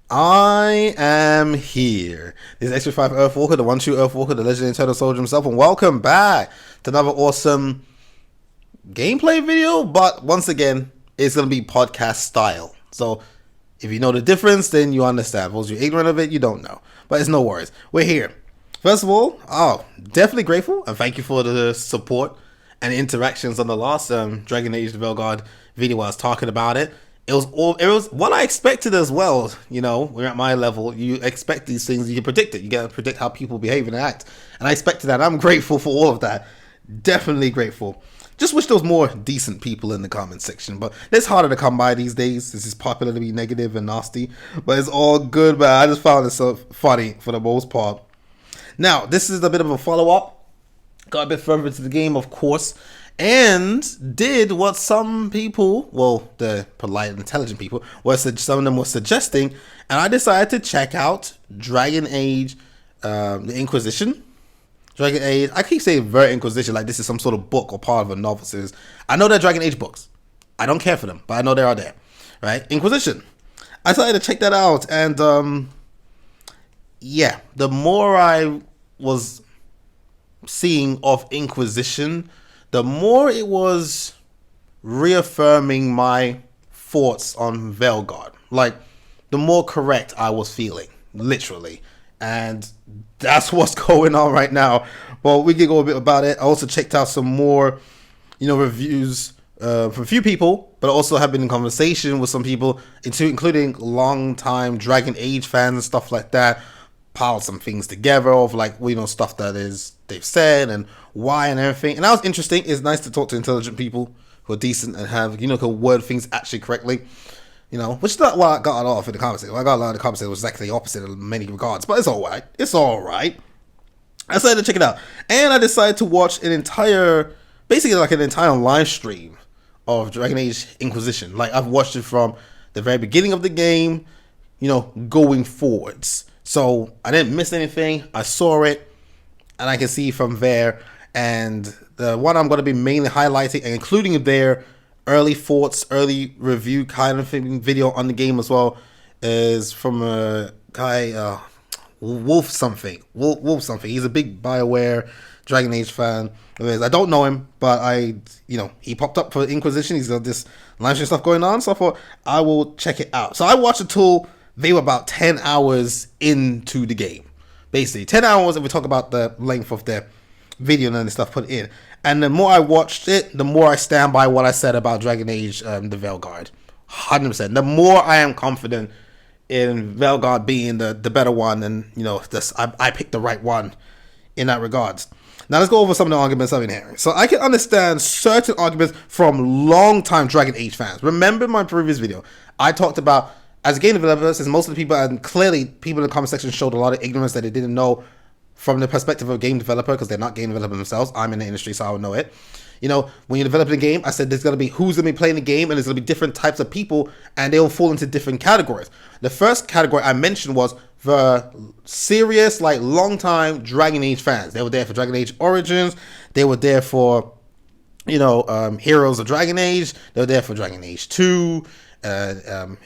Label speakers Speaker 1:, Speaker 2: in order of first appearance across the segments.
Speaker 1: I am here. This is X35 Earthwalker, the one true Earthwalker, the legendary Eternal Soldier himself, and welcome back to another awesome gameplay video. But once again, it's going to be podcast style. So if you know the difference, then you understand. If you're ignorant of it, you don't know. But it's no worries. We're here. First of all, definitely grateful and thank you for the support and interactions on the last Dragon Age the Veilguard video. I was talking about it. It was what I expected as well. You know, we're at my level. You expect these things. You can predict it. You got to predict how people behave and act. And I expected that. I'm grateful for all of that. Definitely grateful. Just wish there was more decent people in the comment section. But it's harder to come by these days. This is popular to be negative and nasty. But it's all good, man. I just found it so funny for the most part. Now, this is a bit of a follow-up. Got a bit further into the game, of course. And did what some people, well, the polite and intelligent people, some of them were suggesting, and I decided to check out Dragon Age, the Inquisition. Dragon Age, I keep saying Ver Inquisition like this is some sort of book or part of a novel series. I know they're Dragon Age books. I don't care for them, but I know they are there, right? Inquisition. I decided to check that out, and yeah, the more I was seeing of Inquisition, the more it was reaffirming my thoughts on Veilguard. Like, the more correct I was feeling, literally. And that's what's going on right now. Well, we can go a bit about it. I also checked out some more, reviews from a few people, but I also have been in conversation with some people, including long-time Dragon Age fans and stuff like that. Piled some things together of stuff that they've said and why and everything, and that was interesting. It's nice to talk to intelligent people who are decent and have can word things actually correctly, which is not what I got off in the conversation. What I got out of the conversation was exactly the opposite in many regards, but it's all right. I decided to check it out, and I decided to watch basically an entire live stream of Dragon Age Inquisition. Like, I've watched it from the very beginning of the game, going forwards. So I didn't miss anything. I saw it, and I can see from there. And the one I'm going to be mainly highlighting and including their early thoughts, early review kind of video on the game as well, is from a guy, Wolf something. He's a big BioWare Dragon Age fan. I don't know him, but he popped up for Inquisition. He's got this live stream stuff going on, so I thought I will check it out. So I watched it till they were about 10 hours into the game. Basically, 10 hours, and we talk about the length of the video and stuff put in. And the more I watched it, the more I stand by what I said about Dragon Age, the Veilguard. 100%. The more I am confident in Veilguard being the better one, and, I picked the right one in that regards. Now, let's go over some of the arguments I've been hearing. So, I can understand certain arguments from long-time Dragon Age fans. Remember my previous video, I talked about, as a game developer, since most of the people, and clearly people in the comment section showed a lot of ignorance that they didn't know from the perspective of a game developer, because they're not game developers themselves. I'm in the industry, so I would know it. When you're developing a game, I said there's going to be who's going to be playing the game, and there's going to be different types of people, and they'll fall into different categories. The first category I mentioned was the serious, long-time Dragon Age fans. They were there for Dragon Age Origins. They were there for, Heroes of Dragon Age. They were there for Dragon Age 2.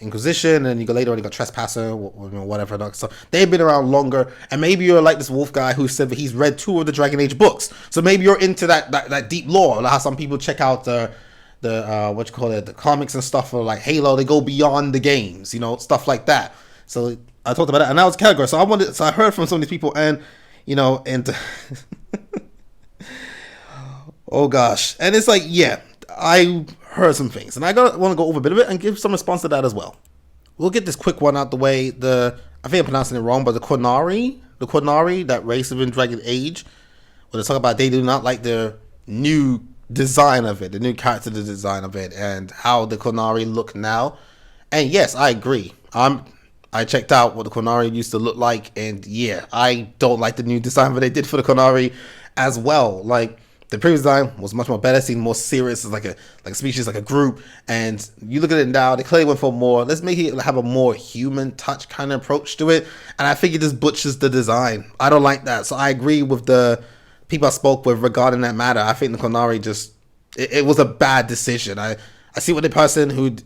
Speaker 1: Inquisition, and you go later on, you got Trespasser, whatever. So they've been around longer, and maybe you're like this Wolf guy who said that he's read 2 of the Dragon Age books. So maybe you're into that deep lore, like how some people check out the comics and stuff for Halo. They go beyond the games, stuff like that. So I talked about that, and that was a category. So I heard from some of these people, and oh gosh, and it's I heard some things, and I want to go over a bit of it and give some response to that as well. We'll get this quick one out the way. I think I'm pronouncing it wrong, but the Qunari, that race within Dragon Age, when they talk about they do not like the new design of it, the new character design of it, and how the Qunari look now. And yes, I agree. I checked out what the Qunari used to look like, and yeah, I don't like the new design that they did for the Qunari as well. The previous design was much more better, seemed more serious as like a species, like a group. And you look at it now, they clearly went for more, let's make it have a more human touch kind of approach to it. And I think it just butchers the design. I don't like that. So I agree with the people I spoke with regarding that matter. I think the Qunari it was a bad decision. I see what the person who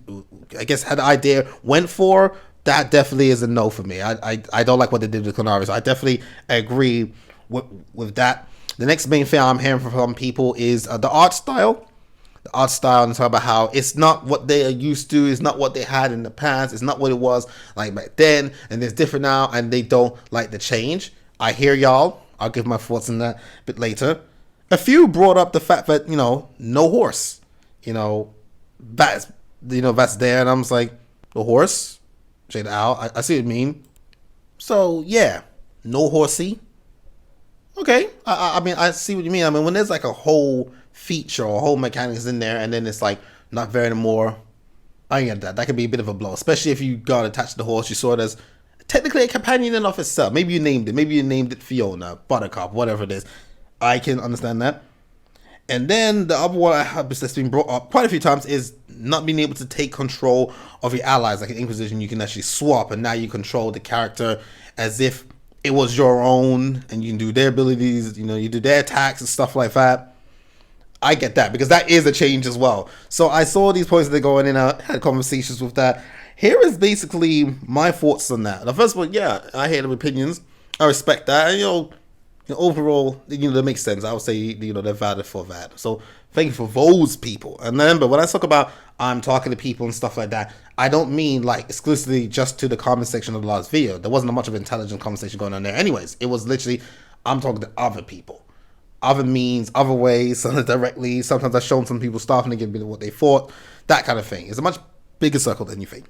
Speaker 1: I guess had the idea went for, that definitely is a no for me. I don't like what they did with Konami, so I definitely agree with that. The next main thing I'm hearing from people is the art style. The art style, and talk about how it's not what they are used to, it's not what they had in the past, it's not what it was like back then, and it's different now, and they don't like the change. I hear y'all. I'll give my thoughts on that a bit later. A few brought up the fact that, no horse. That's there, and I'm just like, the horse? Check it out. I see what you mean. So, yeah, no horsey. Okay, I mean, I see what you mean. I mean, when there's like a whole feature or a whole mechanics in there, and then it's like not there anymore, I get that. That could be a bit of a blow, especially if you got attached to the horse. You saw it as technically a companion in of itself. Maybe you named it. Maybe you named it Fiona, Buttercup, whatever it is. I can understand that. And then the other one I have that's been brought up quite a few times is not being able to take control of your allies. Like in Inquisition, you can actually swap, and now you control the character as if it was your own, and you can do their abilities, you do their attacks and stuff like that. I get that, because that is a change as well. So I saw these points that they're going in, I had conversations with that. Here is basically my thoughts on that. The first one, yeah, I hear the opinions. I respect that. And, overall, that makes sense. I would say, they're valid for that. So thank you for those people. And remember, when I talk about I'm talking to people and stuff like that, I don't mean like exclusively just to the comment section of the last video. There wasn't much of intelligent conversation going on there anyways. It was literally, I'm talking to other people. Other means, other ways, sometimes directly. Sometimes I've shown some people stuff and they give me what they thought. That kind of thing. It's a much bigger circle than you think.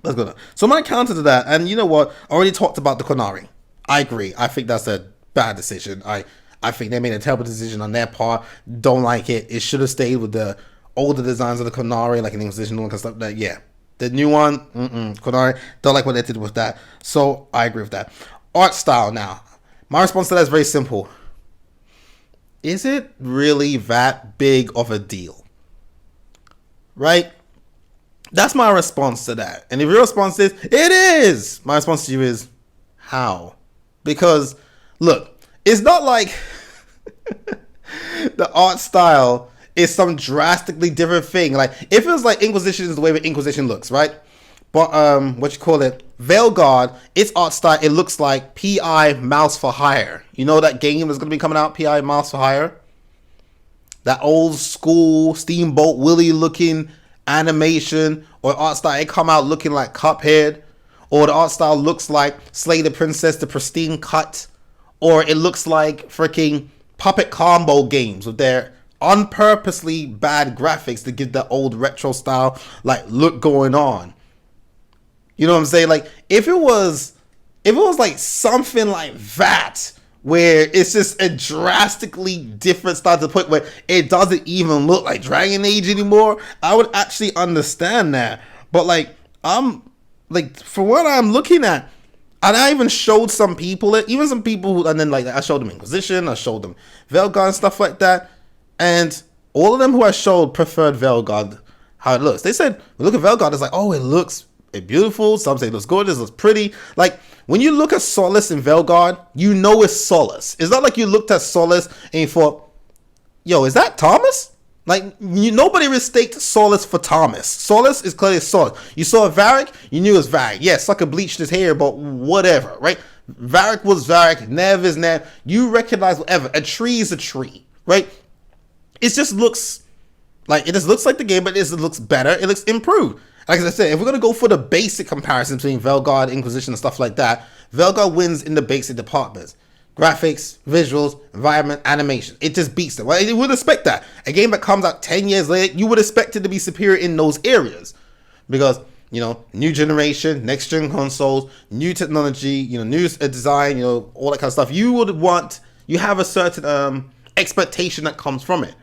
Speaker 1: Let's go down. So my counter to that, and you know what? I already talked about the Konami. I agree. I think that's a bad decision. I think they made a terrible decision on their part. Don't like it. It should have stayed with the older designs of the Konami, like an Inquisition and stuff like that. Yeah. The new one, Konami, don't like what they did with that. So I agree with that. Art style now. My response to that is very simple. Is it really that big of a deal? Right? That's my response to that. And if your response is, it is! My response to you is, how? Because, look, it's not like the art style is some drastically different thing. Like, if it was like Inquisition is the way that Inquisition looks, right? But, Veilguard, its art style, it looks like P.I. Mouse for Hire. You know that game that's going to be coming out, P.I. Mouse for Hire? That old school Steamboat Willie looking animation or art style, it come out looking like Cuphead. Or the art style looks like Slay the Princess, the pristine cut. Or it looks like freaking Puppet Combo games with their unpurposely bad graphics to give that old retro style like look going on. You know what I'm saying? Like if it was like something like that, where it's just a drastically different style to the point where it doesn't even look like Dragon Age anymore, I would actually understand that. But like I'm like, for what I'm looking at, and I even showed some people it, even some people who, and then like I showed them Inquisition, I showed them Veilguard and stuff like that, and all of them who I showed preferred Veilguard how it looks. They said, we look at Veilguard, it's like, oh, it looks beautiful. Some say it looks gorgeous, it looks pretty. Like when you look at Solace in Veilguard, you know it's Solace. It's not like you looked at Solace and you thought, yo, is that Thomas? Like, nobody mistaked Solace for Thomas. Solace is clearly Solace. You saw Varric, you knew it was Varric. Yes, Sucker bleached his hair, but whatever, right? Varric was Varric, Nev is Nev. You recognize whatever. A tree is a tree, right? It just looks like the game, but it looks better. It looks improved. Like I said, if we're going to go for the basic comparison between Veilguard, Inquisition, and stuff like that, Veilguard wins in the basic departments. Graphics, visuals, environment, animation. It just beats them. Well, you would expect that. A game that comes out 10 years later, you would expect it to be superior in those areas. Because, new generation, next gen consoles, new technology, new design, all that kind of stuff. You have a certain expectation that comes from it.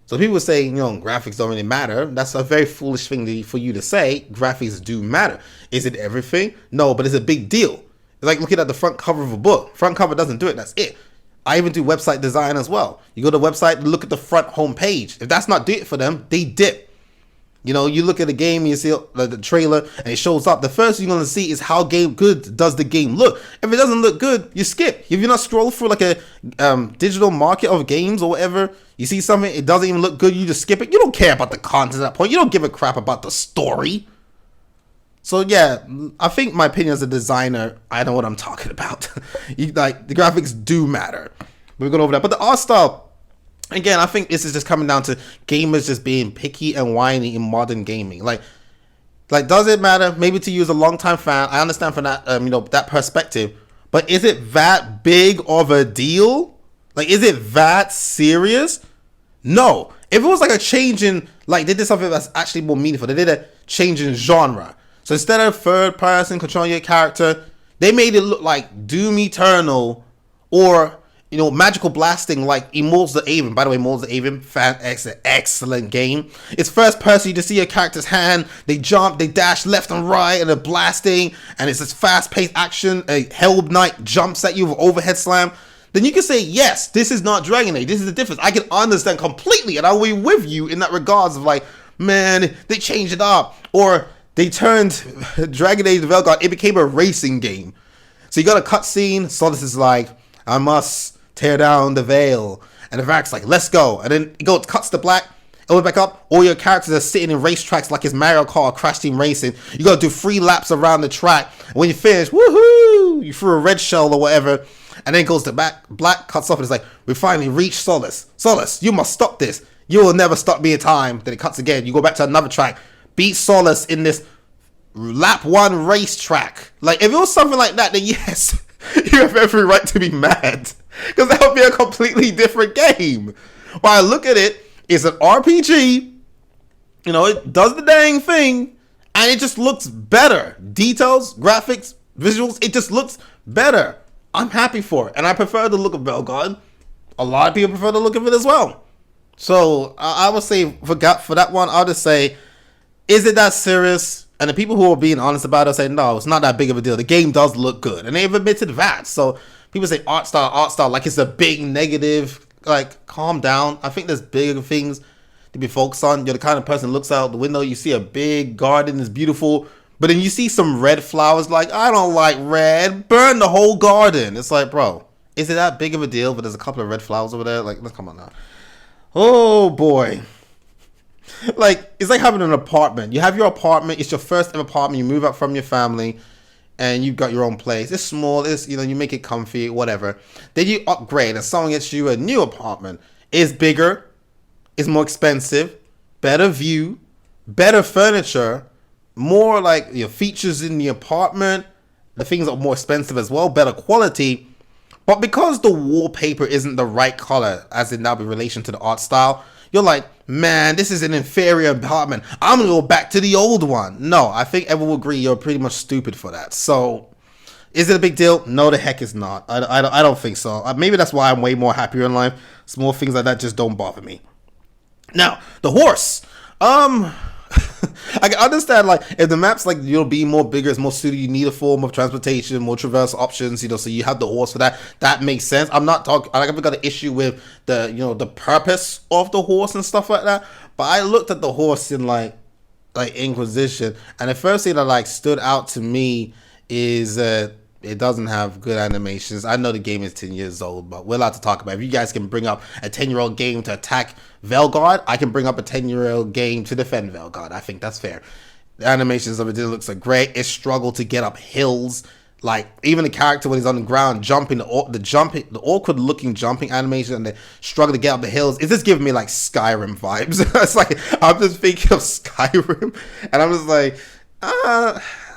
Speaker 1: So people say, graphics don't really matter. That's a very foolish thing for you to say. Graphics do matter. Is it everything? No, but it's a big deal. It's like looking at the front cover of a book. Front cover doesn't do it. That's it. I even do website design as well. You go to the website, look at the front home page. If that's not do it for them, they dip. You look at the game, you see the trailer, and it shows up. The first thing you're going to see is how good does the game look. If it doesn't look good, you skip. If you're not scroll through like a digital market of games or whatever, you see something, it doesn't even look good, you just skip it. You don't care about the content at that point. You don't give a crap about the story. So yeah, I think my opinion as a designer, I know what I'm talking about. Like the graphics do matter. We're going over that, but the art style, again, I think this is just coming down to gamers just being picky and whiny in modern gaming. Like does it matter? Maybe to you as a longtime fan, I understand from that that perspective. But is it that big of a deal? Like, is it that serious? No. If it was like a change in, like, they did something that's actually more meaningful. They did a change in genre. So instead of third person controlling your character, they made it look like Doom Eternal or, magical blasting like Immortals of Aven. By the way, Immortals of Aven, excellent game. It's first person, you just see your character's hand, they jump, they dash left and right, and they're blasting, and it's this fast-paced action. A Hell Knight jumps at you with overhead slam. Then you can say, yes, this is not Dragon Age. This is the difference. I can understand completely, and I'll be with you in that regards of like, man, they changed it up. Or they turned Dragon Age Veilguard, it became a racing game. So you got a cutscene, Solus is like, I must tear down the veil. And the Varric's like, let's go. And then it cuts to black, over back up. All your characters are sitting in racetracks like it's Mario Kart Crash Team Racing. You got to do 3 laps around the track. And when you finish, woohoo! You threw a red shell or whatever. And then it goes to black, cuts off, and it's like, we finally reached Solus. Solus, you must stop this. You will never stop me in time. Then it cuts again. You go back to another track. Beat Solus in this lap 1 racetrack. Like, if it was something like that, then yes, you have every right to be mad. Because that would be a completely different game. While I look at it, it's an RPG. It does the dang thing. And it just looks better. Details, graphics, visuals, it just looks better. I'm happy for it. And I prefer the look of Veilguard. A lot of people prefer the look of it as well. So I would say for that one, I'll just say, is it that serious? And the people who are being honest about it say, no, it's not that big of a deal. The game does look good. And they've admitted that. So people say art style, like it's a big negative. Like, calm down. I think there's bigger things to be focused on. You're the kind of person who looks out the window, you see a big garden, it's beautiful. But then you see some red flowers, like, I don't like red. Burn the whole garden. It's like, bro, is it that big of a deal? But there's a couple of red flowers over there. Like, let's come on now. Oh, boy. Like, it's like having an apartment. You have your apartment. It's your first ever apartment. You move out from your family, and you've got your own place. It's small. It's, you make it comfy, whatever. Then you upgrade, and someone gets you a new apartment. It's bigger. It's more expensive. Better view. Better furniture. More like your features in the apartment. The things are more expensive as well. Better quality. But because the wallpaper isn't the right color, as in now in relation to the art style, you're like, man, this is an inferior apartment. I'm going to go back to the old one. No, I think everyone will agree you're pretty much stupid for that. So, is it a big deal? No, the heck is not. I don't think so. Maybe that's why I'm way more happier in life. Small things like that just don't bother me. Now, the horse. I can understand, like, if the map's like you'll be more bigger, it's more suited, you need a form of transportation, more traverse options, so you have the horse for that. That makes sense. I haven't got an issue with the the purpose of the horse and stuff like that. But I looked at the horse in like Inquisition, and the first thing that like stood out to me is it doesn't have good animations. I know the game is 10 years old, but we're allowed to talk about it. If you guys can bring up a 10-year-old game to attack Veilguard, I can bring up a 10-year-old game to defend Veilguard. I think that's fair. The animations of it didn't look so great. It struggled to get up hills. Like, even the character when he's on the ground jumping, the awkward looking jumping animation, and they struggle to get up the hills. It's just giving me like Skyrim vibes. It's like, I'm just thinking of Skyrim, and I'm just like,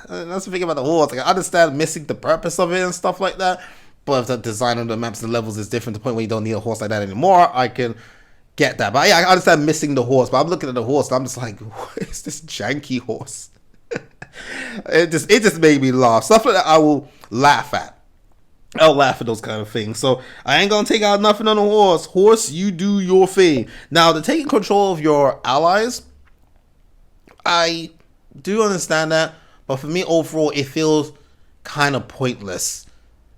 Speaker 1: that's the thing about the horse. Like, I understand missing the purpose of it and stuff like that, but if the design of the maps and levels is different to the point where you don't need a horse like that anymore, I can get that. But yeah, I understand missing the horse, but I'm looking at the horse and I'm just like, what is this janky horse? It just made me laugh. Stuff like that I will laugh at. I'll laugh at those kind of things. So I ain't gonna take out nothing on the horse. Horse, you do your thing. Now, the taking control of your allies, I do understand that. But for me, overall, it feels kind of pointless.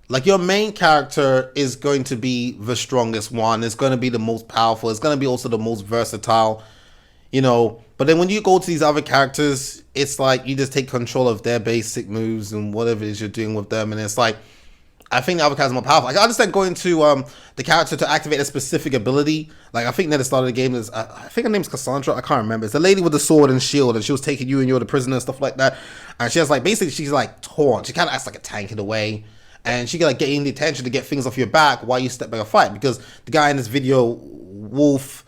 Speaker 1: Like, your main character is going to be the strongest one. It's going to be the most powerful. It's going to be also the most versatile, But then when you go to these other characters, it's like you just take control of their basic moves and whatever it is you're doing with them. And it's like, I think the other character's more powerful. Like, I understand going to the character to activate a specific ability. Like, I think at the start of the game is I think her name's Cassandra. I can't remember. It's the lady with the sword and shield, and she was taking you and you're the prisoner and stuff like that. And she has like basically she's like taunt. She kind of acts like a tank in a way, and she can like get in the attention to get things off your back while you step back a fight. Because the guy in this video, Wolf,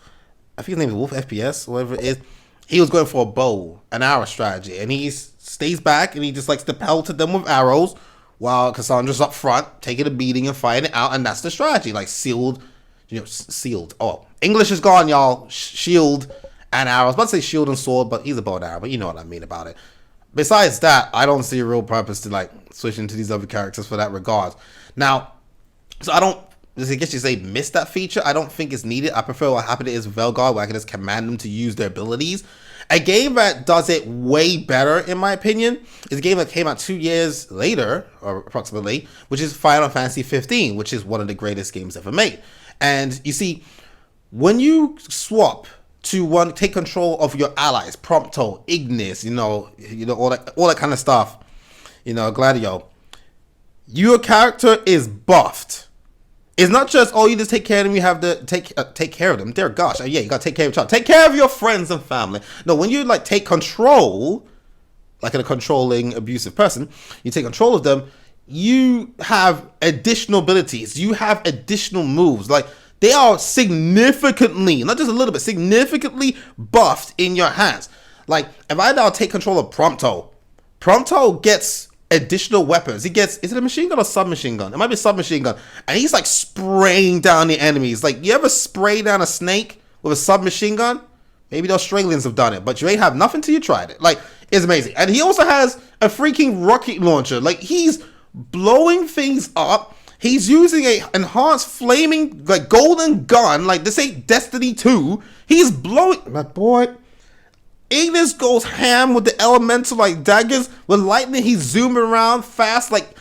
Speaker 1: I think his name is Wolf FPS, whatever it is. He was going for a bow, an arrow strategy, and he stays back and he just likes to pelt at them with arrows. While Cassandra's up front, taking a beating and fighting it out, and that's the strategy. Like sealed. Oh, English is gone, y'all. Shield and arrow. I was about to say shield and sword, but he's a bow and arrow, but you know what I mean about it. Besides that, I don't see a real purpose to like switch into these other characters for that regard. Now, so I don't, I guess you say miss that feature. I don't think it's needed. I prefer what happened is Veilguard, where I can just command them to use their abilities. A game that does it way better, in my opinion, is a game that came out 2 years later, or approximately, which is Final Fantasy 15, which is one of the greatest games ever made. And you see, when you swap to take control of your allies, Prompto, Ignis, you know all that kind of stuff, Gladio, your character is buffed. It's not just, oh, you just take care of them, you have to take care of them. Dear gosh, yeah, you gotta take care of each other. Take care of your friends and family. No, when you like take control, like a controlling, abusive person, you take control of them, you have additional abilities. You have additional moves. Like, they are significantly, not just a little bit, significantly buffed in your hands. Like, if I now take control of Prompto gets additional weapons. He gets, is it a machine gun or submachine gun? It might be a submachine gun. And he's like spraying down the enemies. Like, you ever spray down a snake with a submachine gun? Maybe the Australians have done it, but you ain't have nothing till you tried it. Like, it's amazing. And he also has a freaking rocket launcher. Like, he's blowing things up. He's using a enhanced flaming, like, golden gun. Like, this ain't Destiny 2. He's blowing, my boy. Ignis goes ham with the elemental like daggers. With lightning, he's zooming around fast, like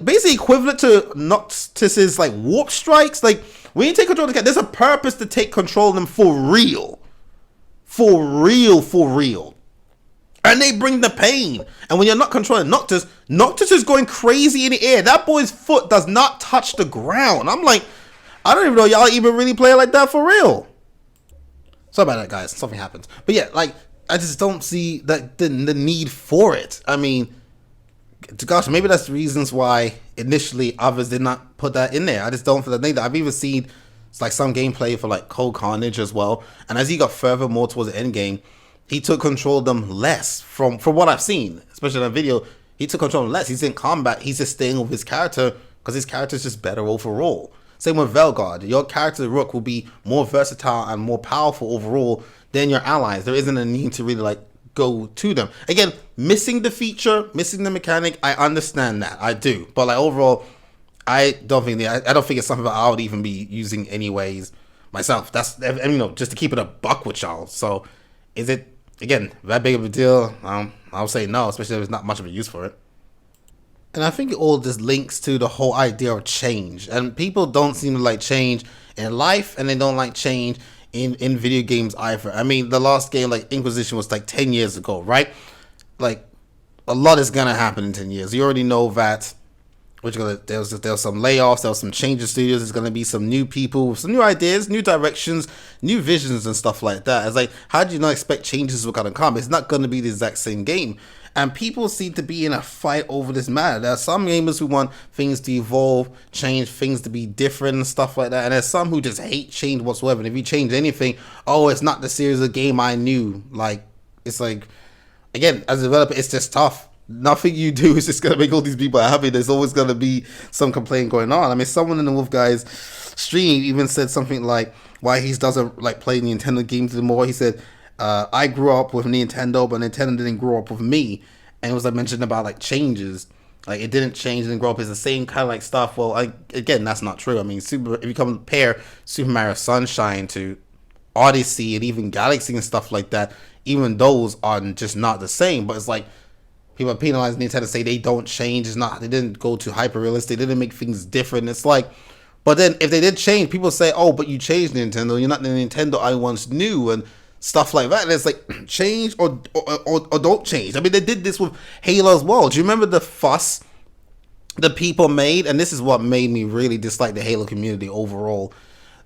Speaker 1: basically equivalent to Noctis's like warp strikes. Like, when you take control of the cat, there's a purpose to take control of them for real. For real. And they bring the pain. And when you're not controlling Noctis is going crazy in the air. That boy's foot does not touch the ground. I'm like, I don't even know y'all even really play like that for real. Sorry about that, guys. Something happens. But yeah, like, I just don't see that the need for it. I mean, gosh, maybe that's the reasons why initially others did not put that in there. I just don't feel that need. I've even seen like some gameplay for like Cold Carnage as well. And as he got further more towards the end game, he took control of them less from what I've seen, especially in that video. He took control of them less. He's in combat. He's just staying with his character because his character is just better overall. Same with Veilguard. Your character Rook will be more versatile and more powerful overall than your allies. There isn't a need to really like go to them. Again, missing the feature, missing the mechanic, I understand that. I do. But like overall, I don't think it's something that I would even be using anyways myself. That's, just to keep it a buck with y'all. So is it, again, that big of a deal? I'll say no, especially if there's not much of a use for it. And I think it all just links to the whole idea of change. And people don't seem to like change in life, and they don't like change in video games either. I mean, the last game, like Inquisition, was like 10 years ago, right? Like, a lot is going to happen in 10 years. You already know that there's some layoffs, there's some change in studios, there's going to be some new people, some new ideas, new directions, new visions and stuff like that. It's like, how do you not expect changes to kind of come? It's not going to be the exact same game. And people seem to be in a fight over this matter. There are some gamers who want things to evolve, change, things to be different and stuff like that. And there's some who just hate change whatsoever. And if you change anything, oh, it's not the series of game I knew. Like, it's like, again, as a developer, it's just tough. Nothing you do is just going to make all these people happy. There's always going to be some complaint going on. I mean, someone in the Wolf Guy's stream even said something like why he doesn't like play Nintendo games anymore. He said, I grew up with Nintendo, but Nintendo didn't grow up with me. And it was like mentioned about like changes, like it didn't change, didn't grow up. It's the same kind of like stuff. Well, again, that's not true. I mean, if you compare Super Mario Sunshine to Odyssey and even Galaxy and stuff like that, even those are just not the same. But it's like people are penalizing Nintendo, say they don't change. It's not, they didn't go to hyper realistic. They didn't make things different. It's like, but then if they did change, people say, oh, but you changed Nintendo. You're not the Nintendo I once knew, and stuff like that. And it's like, change or don't change. I mean, they did this with Halo as well. Do you remember the fuss the people made, and this is what made me really dislike the Halo community overall,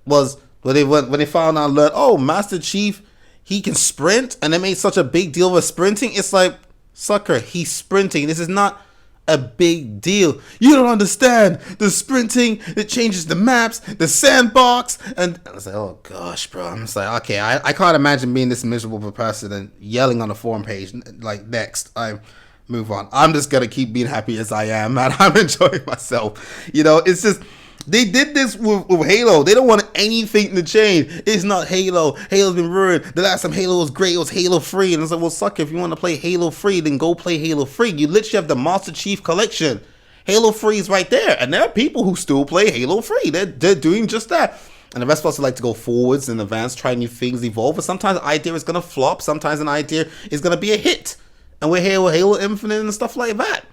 Speaker 1: was when they found out, learned, oh, Master Chief, he can sprint, and they made such a big deal of sprinting. It's like, sucker, he's sprinting. This is not a big deal. You don't understand. The sprinting, it changes the maps, the sandbox, and I was like, oh gosh, bro. I'm just like, okay, I can't imagine being this miserable of a person and yelling on the forum page like, next, I move on. I'm just gonna keep being happy as I am, man. I'm enjoying myself. You know, it's just, they did this with Halo. They don't want anything to change. It's not Halo. Halo's been ruined. The last time Halo was great, it was Halo 3. And it's like, well, sucker, if you want to play Halo 3, then go play Halo 3. You literally have the Master Chief collection. Halo 3 is right there. And there are people who still play Halo 3. They're doing just that. And the rest of us like to go forwards and advance, try new things, evolve. But sometimes an idea is going to flop. Sometimes an idea is going to be a hit. And we're here with Halo Infinite and stuff like that.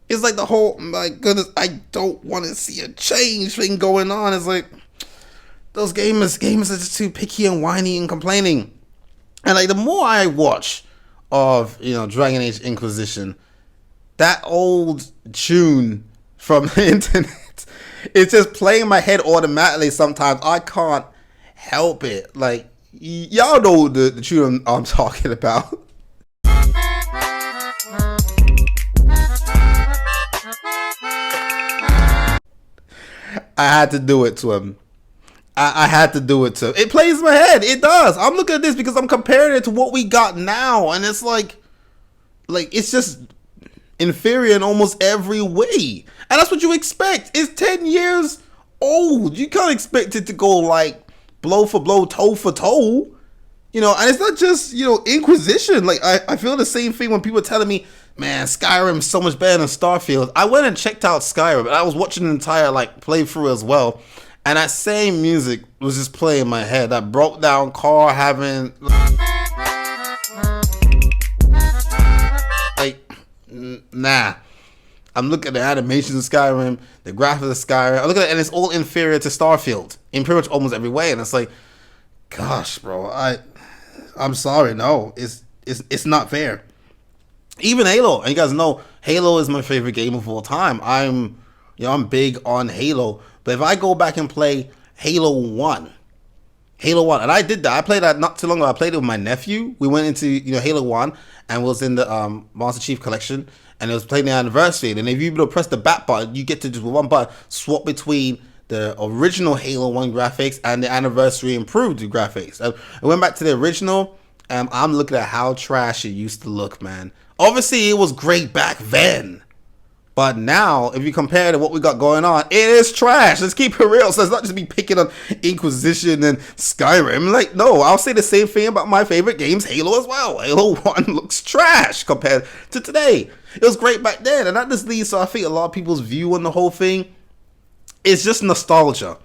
Speaker 1: It's like the whole, my goodness, I don't want to see a change thing going on. It's like, those gamers are just too picky and whiny and complaining. And like, the more I watch of, you know, Dragon Age Inquisition, that old tune from the internet, it's just playing in my head automatically sometimes. I can't help it. Like, y'all know the tune I'm talking about. I had to do it to him. I had to do it to him. It plays in my head. It does. I'm looking at this because I'm comparing it to what we got now. And it's like it's just inferior in almost every way. And that's what you expect. It's 10 years old. You can't expect it to go like blow for blow, toe for toe. You know, and it's not just, you know, Inquisition. Like, I feel the same thing when people are telling me, man, Skyrim's so much better than Starfield. I went and checked out Skyrim, and I was watching an entire, like, playthrough as well. And that same music was just playing in my head. That broke down car having, like, nah. I'm looking at the animations of Skyrim, the graphics of Skyrim. I look at it, and it's all inferior to Starfield in pretty much almost every way. And it's like, gosh, bro, I'm sorry, no, it's not fair. Even Halo, and you guys know Halo is my favorite game of all time. I'm big on Halo, but if I go back and play Halo 1, and I did that. I played that not too long ago. I played it with my nephew. We went into, you know, Halo 1 and was in the Master Chief collection, and it was playing the anniversary. And if you press the back button, you get to just with one button swap between the original Halo 1 graphics and the anniversary improved graphics. I went back to the original, and I'm looking at how trash it used to look, man. Obviously, it was great back then. But now, if you compare to what we got going on, it is trash. Let's keep it real. So it's not just me picking on Inquisition and Skyrim. Like, no, I'll say the same thing about my favorite games, Halo as well. Halo 1 looks trash compared to today. It was great back then. And that just leads to, I think, a lot of people's view on the whole thing. It's just nostalgia.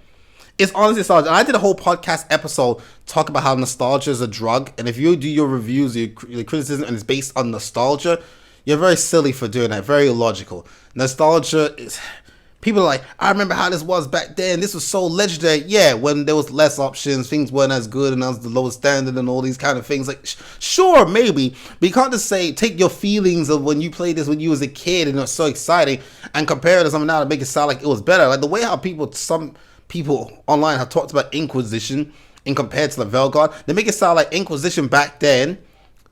Speaker 1: It's honestly nostalgia. And I did a whole podcast episode talk about how nostalgia is a drug. And if you do your reviews, your criticism, and it's based on nostalgia, you're very silly for doing that. Very illogical. Nostalgia is... People are like, I remember how this was back then. This was so legendary. Yeah, when there was less options, things weren't as good, and that was the lowest standard and all these kind of things. Like, sure, maybe. But you can't just say, take your feelings of when you played this when you was a kid and it was so exciting and compare it to something now to make it sound like it was better. Like the way how some people online have talked about Inquisition and compared to the Veilguard, they make it sound like Inquisition back then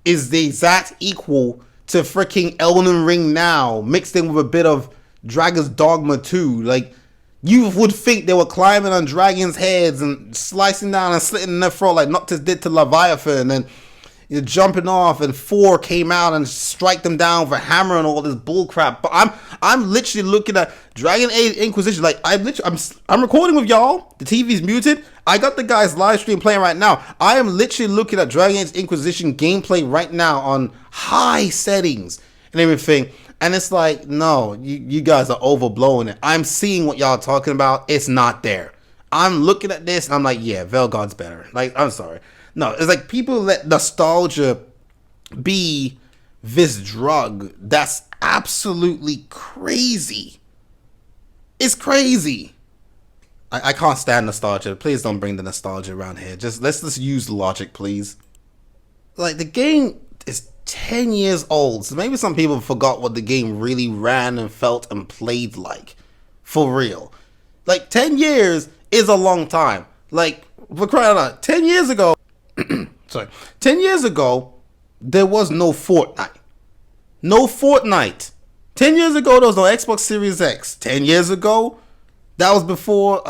Speaker 1: is the exact equal to freaking Elden Ring now, mixed in with a bit of Dragon's Dogma 2. Like, you would think they were climbing on dragons' heads and slicing down and slitting their throat like Noctis did to Leviathan, and you're jumping off, and 4 came out and strike them down for hammer and all this bullcrap. But I'm literally looking at Dragon Age Inquisition. Like, I'm recording with y'all. The TV's muted. I got the guy's live stream playing right now. I am literally looking at Dragon Age Inquisition gameplay right now on high settings and everything. And it's like, no, you guys are overblowing it. I'm seeing what y'all are talking about. It's not there. I'm looking at this and I'm like, yeah, Veilguard's better. Like, I'm sorry. No, it's like people let nostalgia be this drug. That's absolutely crazy. It's crazy. I can't stand nostalgia. Please don't bring the nostalgia around here. Let's use logic, please. Like, the game is 10 years old. So maybe some people forgot what the game really ran and felt and played like. For real. Like, 10 years is a long time. Like, for crying out, 10 years ago, 10 years ago, there was no Fortnite. No Fortnite. 10 years ago, there was no Xbox Series X. 10 years ago, that was before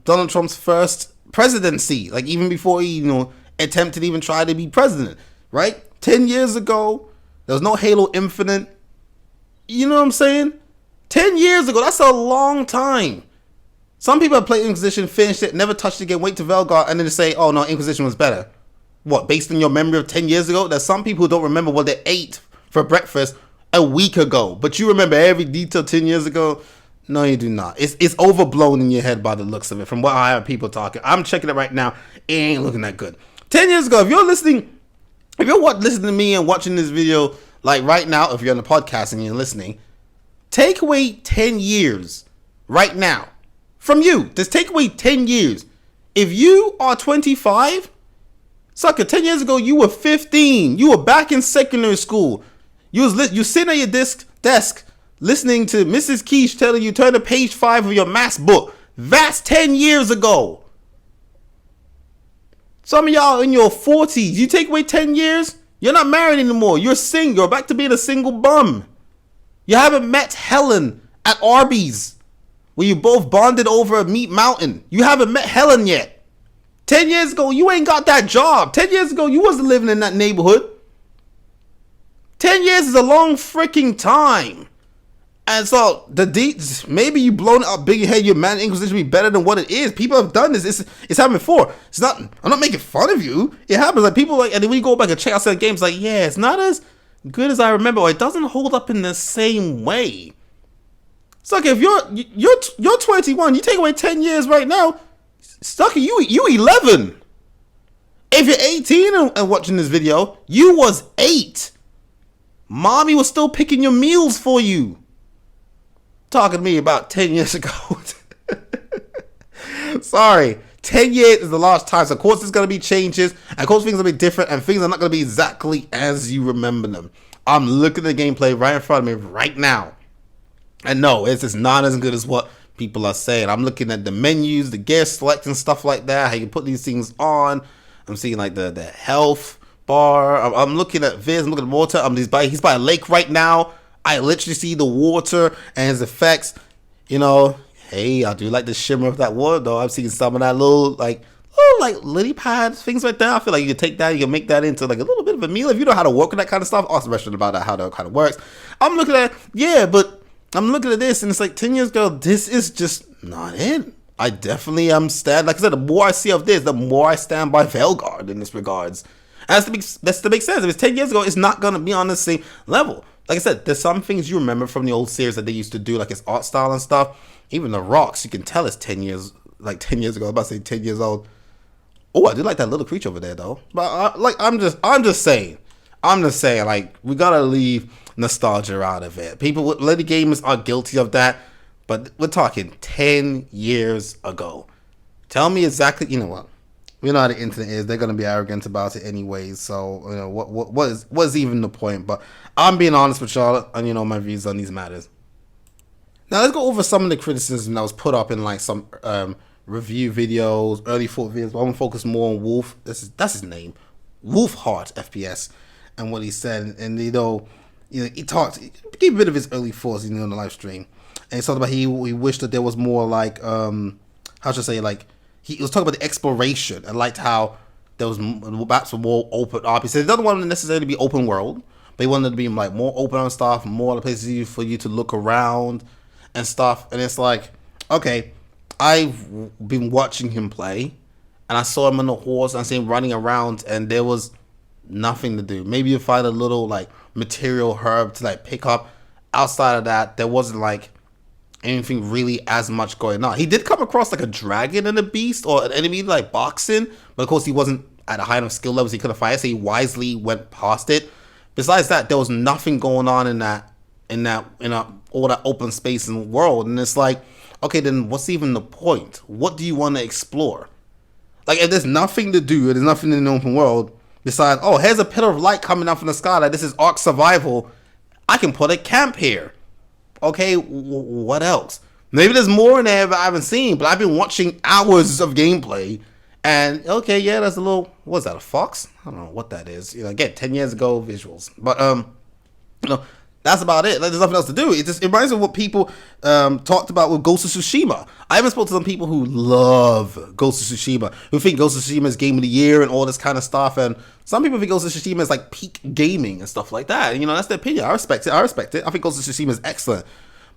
Speaker 1: Donald Trump's first presidency. Like, even before he, attempted to even try to be president, right? 10 years ago, there was no Halo Infinite. You know what I'm saying? 10 years ago, that's a long time. Some people have played Inquisition, finished it, never touched it again, wait to Veilguard, and then say, oh no, Inquisition was better. What, based on your memory of 10 years ago? There's some people who don't remember what they ate for breakfast a week ago, but you remember every detail 10 years ago? No, you do not. It's overblown in your head by the looks of it, from what I have people talking. I'm checking it right now. It ain't looking that good. 10 years ago, if you're listening to me and watching this video, like right now, if you're on the podcast and you're listening, take away 10 years right now from you. Just take away 10 years. If you are 25, sucker, 10 years ago, you were 15. You were back in secondary school. You sitting at your desk listening to Mrs. Keish telling you turn to page 5 of your math book. That's 10 years ago. Some of y'all in your 40s, you take away 10 years, you're not married anymore. You're single. You're back to being a single bum. You haven't met Helen at Arby's, where you both bonded over Meat Mountain. You haven't met Helen yet. 10 years ago, you ain't got that job. 10 years ago, you wasn't living in that neighborhood. 10 years is a long freaking time. And so, maybe you blown it up big head, your man Inquisition be better than what it is. People have done this. It's happened before. I'm not making fun of you. It happens. Like, people and then when you go back and check out certain games, like, yeah, it's not as good as I remember, or it doesn't hold up in the same way. So, okay, if you're 21, you take away 10 years right now, Stucky, you 11. If you're 18 and watching this video, you was 8. Mommy was still picking your meals for you. Talking to me about 10 years ago. Sorry. 10 years is the last time. So, of course, there's going to be changes. And, of course, things will be different. And things are not going to be exactly as you remember them. I'm looking at the gameplay right in front of me right now. And no, it's just not as good as what people are saying. I'm looking at the menus, the gear select and stuff like that. How you put these things on. I'm seeing like the health bar. I'm looking at Viz. I'm looking at water. He's by a lake right now. I literally see the water and his effects. Hey, I do like the shimmer of that water though. I'm seeing some of that little lily pads, things like that. I feel like you can take that, you can make that into like a little bit of a meal if you know how to work with that kind of stuff. Awesome restaurant about that, how that kind of works. I'm looking at this and it's like 10 years ago, this is just not it. I definitely am like I said, the more I see of this, the more I stand by Veilguard in this regards. And that's to make sense. If it's 10 years ago, it's not going to be on the same level. Like I said, there's some things you remember from the old series that they used to do, like its art style and stuff. Even the rocks, you can tell it's 10 years ago. I was about to say 10 years old. Oh, I do like that little creature over there, though. But I'm just saying, like, we gotta leave nostalgia out of it. Lady gamers are guilty of that, but we're talking 10 years ago. Tell me exactly. You know what? We know how the internet is. They're gonna be arrogant about it anyways. So what is even the point? But I'm being honest with y'all, and my views on these matters. Now let's go over some of the criticism that was put up in like some review videos, early thought videos. But I'm gonna focus more on Wolf. That's his name, Wolfheart FPS, and what he said. And he gave a bit of his early thoughts, on the live stream, and he talked about he wished that there was more like how should I say, like he was talking about the exploration and liked how there was maps were more open up. He said he doesn't want it to necessarily be open world, but he wanted it to be like more open on stuff, more places for you to look around and stuff. And it's like, okay, I've been watching him play, and I saw him on the horse, and I see him running around, and there was nothing to do. Maybe you find a little like material herb to like pick up. Outside of that, there wasn't like anything really as much going on. He did come across like a dragon and a beast or an enemy like boxing, but of course he wasn't at a high enough skill levels he couldn't fight it, so he wisely went past it. Besides that, there was nothing going on in all that open space in the world. And it's like, okay, then what's even the point? What do you want to explore? Like, if there's nothing to do, there's nothing in the open world, Besides, oh, here's a pillar of light coming down from the sky. Like, this is Ark Survival. I can put a camp here. Okay, what else? Maybe there's more in there that I haven't seen, but I've been watching hours of gameplay. And, okay, yeah, that's a little... What's that, a fox? I don't know what that is. You know, again, 10 years ago, visuals. But, you know, that's about it. Like, there's nothing else to do. It reminds me of what people talked about with Ghost of Tsushima. I even spoke to some people who love Ghost of Tsushima, who think Ghost of Tsushima is Game of the Year and all this kind of stuff. And some people think Ghost of Tsushima is like peak gaming and stuff like that. And, you know, that's their opinion. I respect it. I think Ghost of Tsushima is excellent.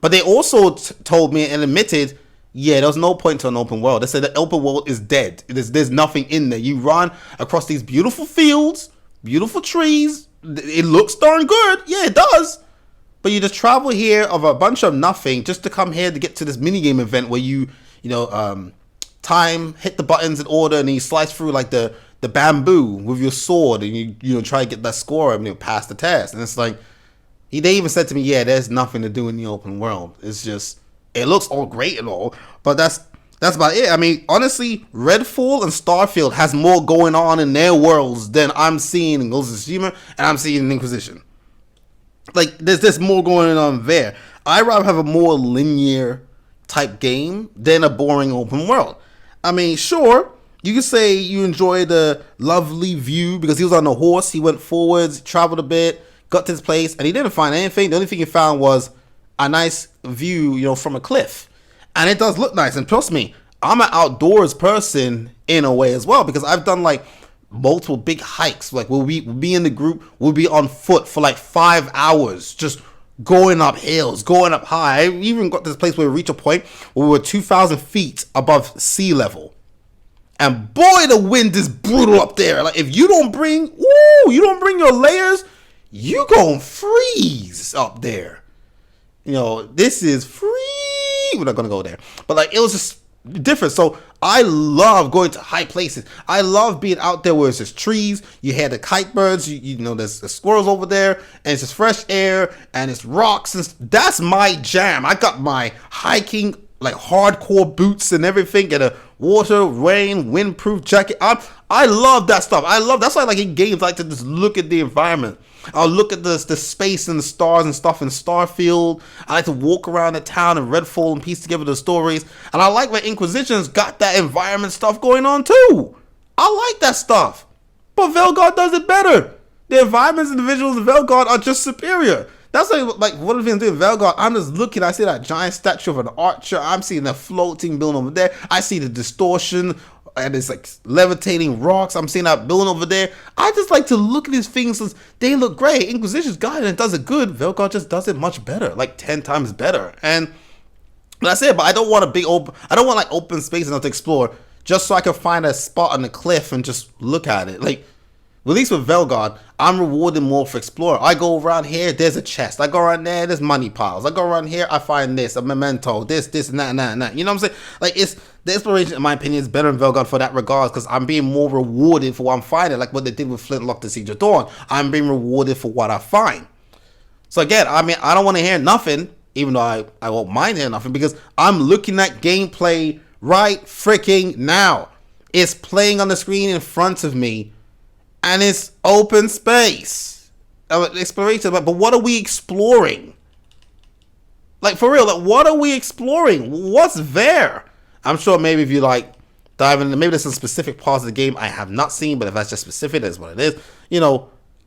Speaker 1: But they also told me and admitted, yeah, there's no point to an open world. They said the open world is dead. There's nothing in there. You run across these beautiful fields, beautiful trees. It looks darn good. Yeah, it does. But you just travel here of a bunch of nothing just to come here to get to this minigame event where you hit the buttons in order and then you slice through like the bamboo with your sword and you try to get that score and pass the test. And it's like, they even said to me, yeah, there's nothing to do in the open world. It's just, it looks all great and all, but that's about it. I mean, honestly, Redfall and Starfield has more going on in their worlds than I'm seeing in Ghost of Tsushima and I'm seeing in Inquisition. Like, there's more going on there. I'd rather have a more linear type game than a boring open world. I mean, sure, you could say you enjoy the lovely view because he was on a horse, he went forwards, traveled a bit, got to this place, and he didn't find anything. The only thing he found was a nice view, from a cliff. And it does look nice. And trust me, I'm an outdoors person in a way as well, because I've done like multiple big hikes. Like we'll be in the group, we'll be on foot for like 5 hours, just going up hills, going up high. I even got to this place where we reach a point where we were 2,000 feet above sea level. And boy, the wind is brutal up there. Like if you don't bring your layers, you gonna freeze up there. This is free. We're not gonna go there, but like it was just different. So I love going to high places. I love being out there where it's just trees. You hear the kite birds. There's the squirrels over there, and it's just fresh air and it's rocks. And that's my jam. I got my hiking like hardcore boots and everything, and a water, rain, windproof jacket. I love that stuff. That's why I like in games. I like to just look at the environment. I'll look at the space and the stars and stuff in Starfield. I like to walk around the town in Redfall and piece together the stories. And I like that Inquisition's got that environment stuff going on too. I like that stuff. But Veilguard does it better. The environments and the visuals of Veilguard are just superior. That's like one of the things in Veilguard. I'm just looking. I see that giant statue of an archer. I'm seeing the floating building over there. I see the distortion and it's like levitating rocks. I'm seeing that building over there. I just like to look at these things. They look great. Inquisition's got it and does it good. Veilguard just does it much better, like 10 times better. And that's it. But I don't want a big open. I don't want like open space enough to explore just so I can find a spot on the cliff and just look at it. Like, at least with Veilguard, I'm rewarded more for exploring. I go around here, there's a chest. I go around there's money piles. I go around here, I find this, a memento, this, and that, and that, and that. You know what I'm saying? Like, the exploration, in my opinion, is better in Veilguard for that regard, because I'm being more rewarded for what I'm finding, like what they did with Flintlock the Siege of Dawn. I'm being rewarded for what I find. So again, I mean, I don't want to hear nothing, even though I won't mind hearing nothing, because I'm looking at gameplay right freaking now. It's playing on the screen in front of me. And it's open space. Exploration, but what are we exploring? Like, for real, like, what are we exploring? What's there? I'm sure maybe if you, like, dive into, maybe there's some specific parts of the game I have not seen, but if that's just specific, that's what it is.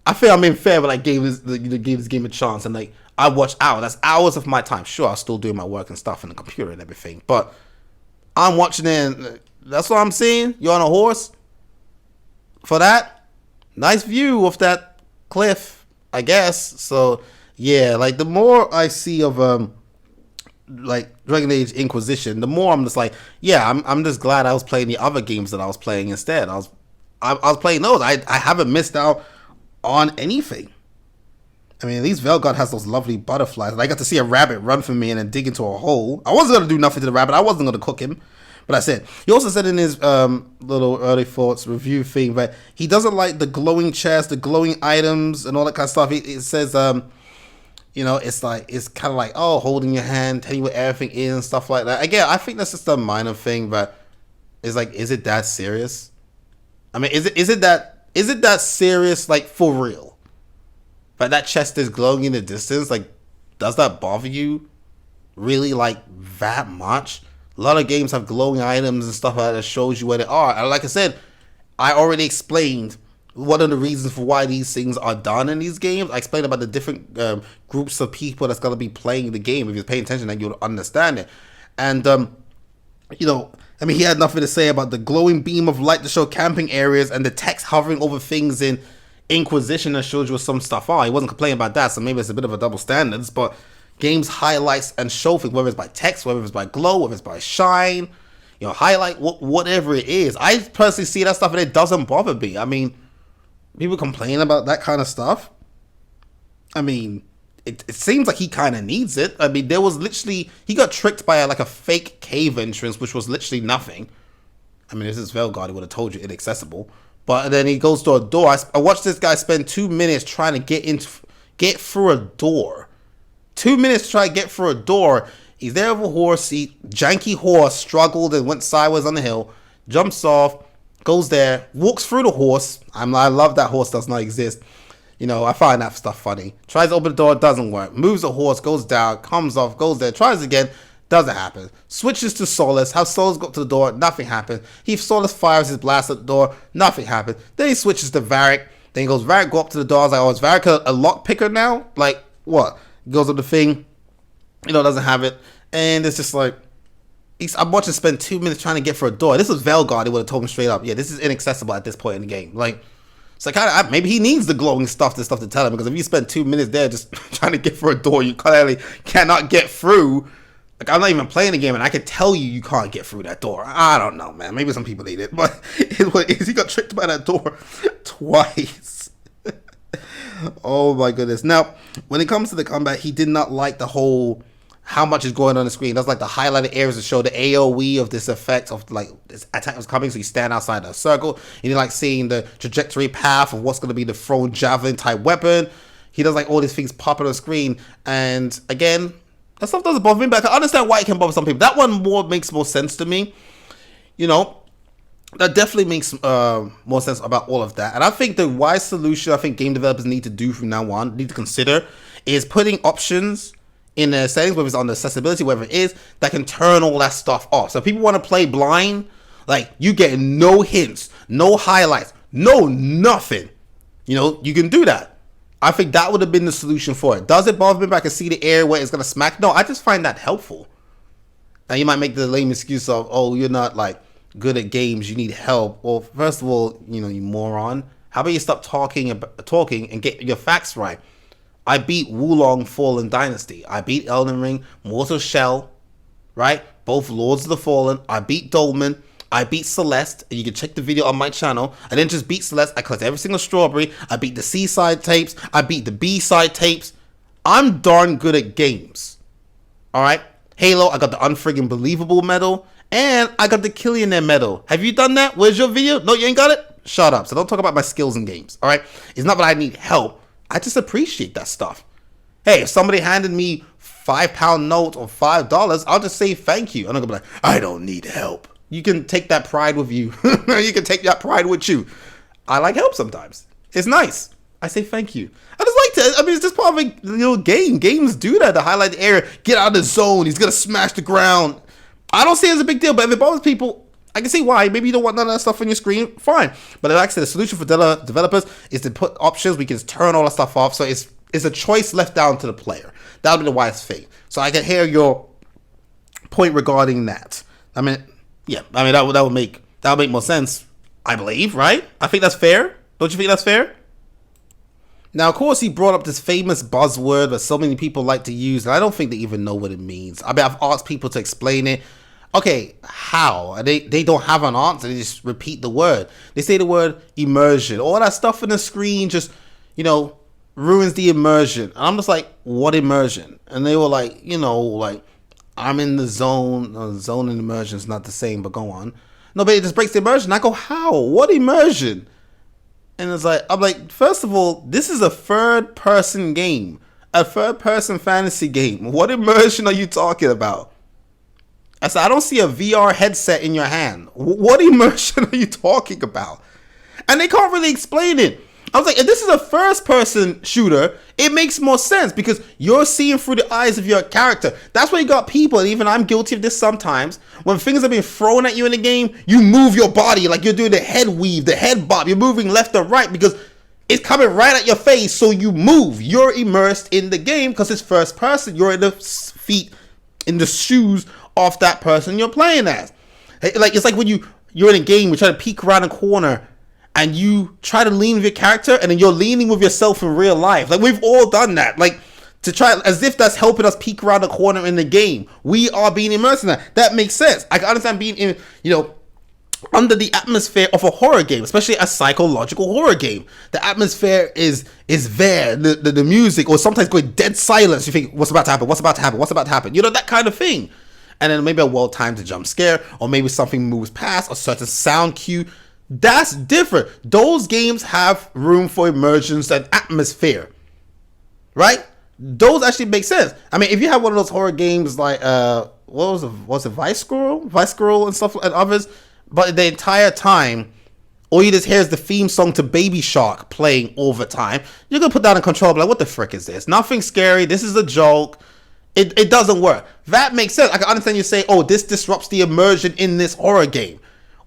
Speaker 1: I feel I'm being fair, but I gave this game a chance, and, like, I watched hours. That's hours of my time. Sure, I'll still do my work and stuff on the computer and everything, but I'm watching it, and that's what I'm seeing. You're on a horse. For that, nice view of that cliff, I guess. So yeah, like the more I see of like Dragon Age Inquisition, the more I'm just like, yeah, I'm just glad I was playing the other games that I was playing instead. I was playing those. I haven't missed out on anything. I mean, at least Veilguard has those lovely butterflies. I got to see a rabbit run from me and then dig into a hole. I wasn't gonna do nothing to the rabbit. I wasn't gonna cook him. But I said, he also said in his little early thoughts review thing that he doesn't like the glowing chest, the glowing items, and all that kind of stuff. It says, it's kind of like, oh, holding your hand, telling you what everything is and stuff like that. Again, I think that's just a minor thing, but it's like, is it that serious? I mean, is it that is it that serious? Like, for real? But that chest is glowing in the distance. Like, does that bother you? Really, like, that much? A lot of games have glowing items and stuff like that shows you where they are. And like I said, I already explained one of the reasons for why these things are done in these games. I explained about the different groups of people that's going to be playing the game. If you're paying attention, then you'll understand it. And, you know, I mean, he had nothing to say about the glowing beam of light to show camping areas and the text hovering over things in Inquisition that shows you what some stuff are. He wasn't complaining about that, so maybe it's a bit of a double standards, but games highlights and show things, whether it's by text, whether it's by glow, whether it's by shine, you know, highlight, whatever it is. I personally see that stuff and it doesn't bother me. I mean, people complain about that kind of stuff. I mean, it seems like he kind of needs it. I mean, there was literally, he got tricked by like a fake cave entrance, which was literally nothing. I mean, this is Veilguard, he would have told you inaccessible. But then he goes to a door. I watched this guy spend 2 minutes trying to get through a door. 2 minutes to try to get through a door. He's there with a horse. Janky horse struggled and went sideways on the hill. Jumps off, goes there, walks through the horse. I love that horse does not exist. You know, I find that stuff funny. Tries to open the door, doesn't work. Moves the horse, goes down, comes off, goes there, tries again, doesn't happen. Switches to Solus. How Solus got to the door, nothing happened. He Solus fires his blast at the door, nothing happened. Then he switches to Varric. Then he goes, Varric, go up to the door. I was like, oh, is Varric a lock picker now? Like, what? He goes up the thing, you know, doesn't have it. And it's just like, I'm watching spend 2 minutes trying to get for a door. This was Veilguard. He would have told him straight up, yeah, this is inaccessible at this point in the game. Like, it's like, maybe he needs the glowing stuff to tell him, because if you spend 2 minutes there just trying to get for a door you clearly cannot get through. Like, I'm not even playing the game and I can tell you can't get through that door. I don't know, man. Maybe some people need it, but he got tricked by that door twice. Oh my goodness. Now, when it comes to the combat, he did not like the whole how much is going on the screen. That's like the highlighted areas to show the AoE of this effect of like this attack was coming, so you stand outside a circle. He didn't like seeing the trajectory path of what's going to be the thrown javelin type weapon. He does like all these things pop on the screen, and again, that stuff doesn't bother me, but I can understand why it can bother some people. That one makes more sense to me. You know, that definitely makes more sense about all of that. And I think the wise solution I think game developers need to do from now on, need to consider, is putting options in the settings, whether it's on the accessibility, whatever it is, that can turn all that stuff off. So if people want to play blind, like, you get no hints, no highlights, no nothing. You know, you can do that. I think that would have been the solution for it. Does it bother me if I can see the area where it's going to smack? No, I just find that helpful. Now, you might make the lame excuse of, oh, you're not, like, good at games, you need help. Well, first of all, you know, you moron. How about you stop talking and get your facts right? I beat Wulong Fallen Dynasty. I beat Elden Ring, Mortal Shell, right? Both Lords of the Fallen. I beat Dolmen. I beat Celeste, and you can check the video on my channel. I didn't just beat Celeste, I collected every single strawberry. I beat the C-side tapes. I beat the B-side tapes. I'm darn good at games. Alright? Halo, I got the unfriggin' believable medal. And I got the Killionaire medal. Have you done that? Where's your video? No, you ain't got it? Shut up. So don't talk about my skills in games. Alright? It's not that I need help. I just appreciate that stuff. Hey, if somebody handed me £5 note or $5, I'll just say thank you. I'm not gonna be like, I don't need help. You can take that pride with you. You can take that pride with you. I like help sometimes. It's nice. I say thank you. I just like to, I mean, it's just part of a little game. Games do that to highlight the area. Get out of the zone. He's gonna smash the ground. I don't see it as a big deal, but if it bothers people, I can see why. Maybe you don't want none of that stuff on your screen. Fine. But like I said, the solution for developers is to put options. We can turn all that stuff off. So it's a choice left down to the player. That would be the wise thing. So I can hear your point regarding that. I mean, yeah. I mean, that would make more sense, I believe, right? I think that's fair. Don't you think that's fair? Now, of course, he brought up this famous buzzword that so many people like to use, and I don't think they even know what it means. I mean, I've asked people to explain it. Okay, how? They don't have an answer. They just repeat the word. They say the word immersion. All that stuff in the screen just, you know, ruins the immersion. And I'm just like, what immersion? And they were like, you know, like, I'm in the zone. No, zone and immersion is not the same, but go on. No, but it just breaks the immersion. I go, how? What immersion? And it's like, I'm like, first of all, this is a third-person game. A third-person fantasy game. What immersion are you talking about? I said, I don't see a VR headset in your hand. What immersion are you talking about? And they can't really explain it. I was like, if this is a first-person shooter, it makes more sense because you're seeing through the eyes of your character. That's why you got people, and even I'm guilty of this sometimes, when things are being thrown at you in the game, you move your body like you're doing the head weave, the head bob. You're moving left or right because it's coming right at your face, so you move. You're immersed in the game because it's first person. You're in the feet, in the shoes of that person you're playing as. Like, it's like when you're in a game, you try to peek around a corner, and you try to lean with your character, and then you're leaning with yourself in real life. Like, we've all done that. Like, to try, as if that's helping us peek around the corner in the game. We are being immersed in that. That makes sense. I can understand being in, under the atmosphere of a horror game, especially a psychological horror game. The atmosphere is there. The music, or sometimes going dead silence. You think, what's about to happen? What's about to happen? What's about to happen? That kind of thing. And then maybe a well-timed jump scare, or maybe something moves past a certain sound cue. That's different. Those games have room for immersions and atmosphere, right? Those actually make sense. I mean, if you have one of those horror games like what was it, Veilguard and stuff and others, but the entire time all you just hear is the theme song to Baby Shark playing all the time, you're gonna put down a controller, like, what the frick is this? Nothing scary. This is a joke. It doesn't work. That makes sense. I can understand you say, oh, this disrupts the immersion in this horror game,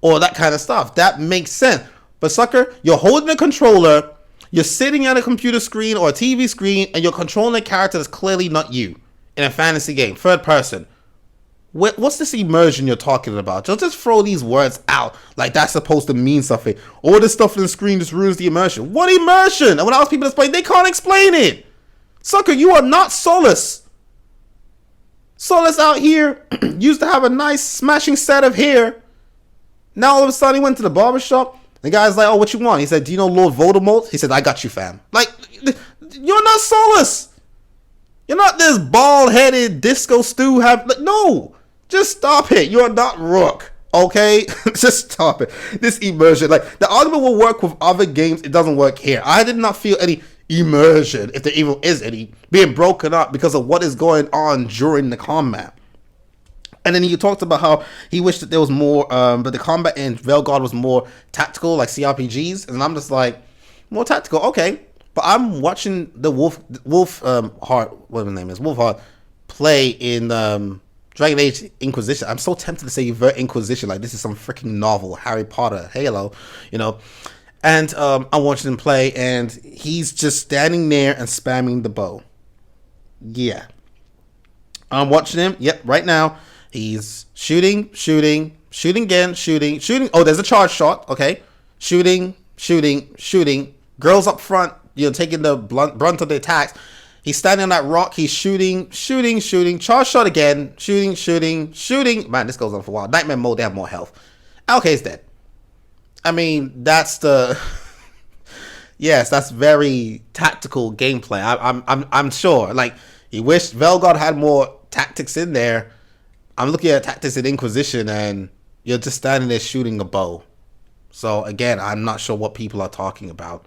Speaker 1: or that kind of stuff. That makes sense. But sucker, you're holding a controller, you're sitting at a computer screen or a TV screen, and you're controlling a character that's clearly not you in a fantasy game, third person. What's this immersion you're talking about? Just throw these words out like that's supposed to mean something. All this stuff on the screen just ruins the immersion. What immersion? And when I ask people to explain, they can't explain it. Sucker, you are not Solus. Solus out here used to have a nice smashing set of hair. Now all of a sudden he went to the barbershop. The guy's like, oh, what you want? He said, do you know Lord Voldemort? He said, I got you, fam. Like, you're not Solus. You're not this bald-headed disco stew. No, just stop it. You're not Rook, okay? Just stop it. This immersion, like, the argument will work with other games. It doesn't work here. I did not feel any immersion, if there even is any, being broken up because of what is going on during the combat. And then he talked about how he wished that there was more, but the combat in Veilguard was more tactical, like CRPGs. And I'm just like, more tactical, okay. But I'm watching the Wolfheart, whatever his name is, Wolfheart, play in Dragon Age Inquisition. I'm so tempted to say Inquisition, like this is some freaking novel, Harry Potter, Halo, And I'm watching him play, and he's just standing there and spamming the bow. Yeah. I'm watching him. Yep, right now. He's shooting again, shooting. Oh, there's a charge shot. Okay. Shooting. Girls up front, taking the brunt of the attacks. He's standing on that rock. He's shooting. Charge shot again. Shooting. Man, this goes on for a while. Nightmare mode, they have more health. Alkay's dead. I mean, that's the... Yes, that's very tactical gameplay. I'm sure. Like, he wished Veilguard had more tactics in there. I'm looking at tactics in Inquisition, and you're just standing there shooting a bow. So, again, I'm not sure what people are talking about.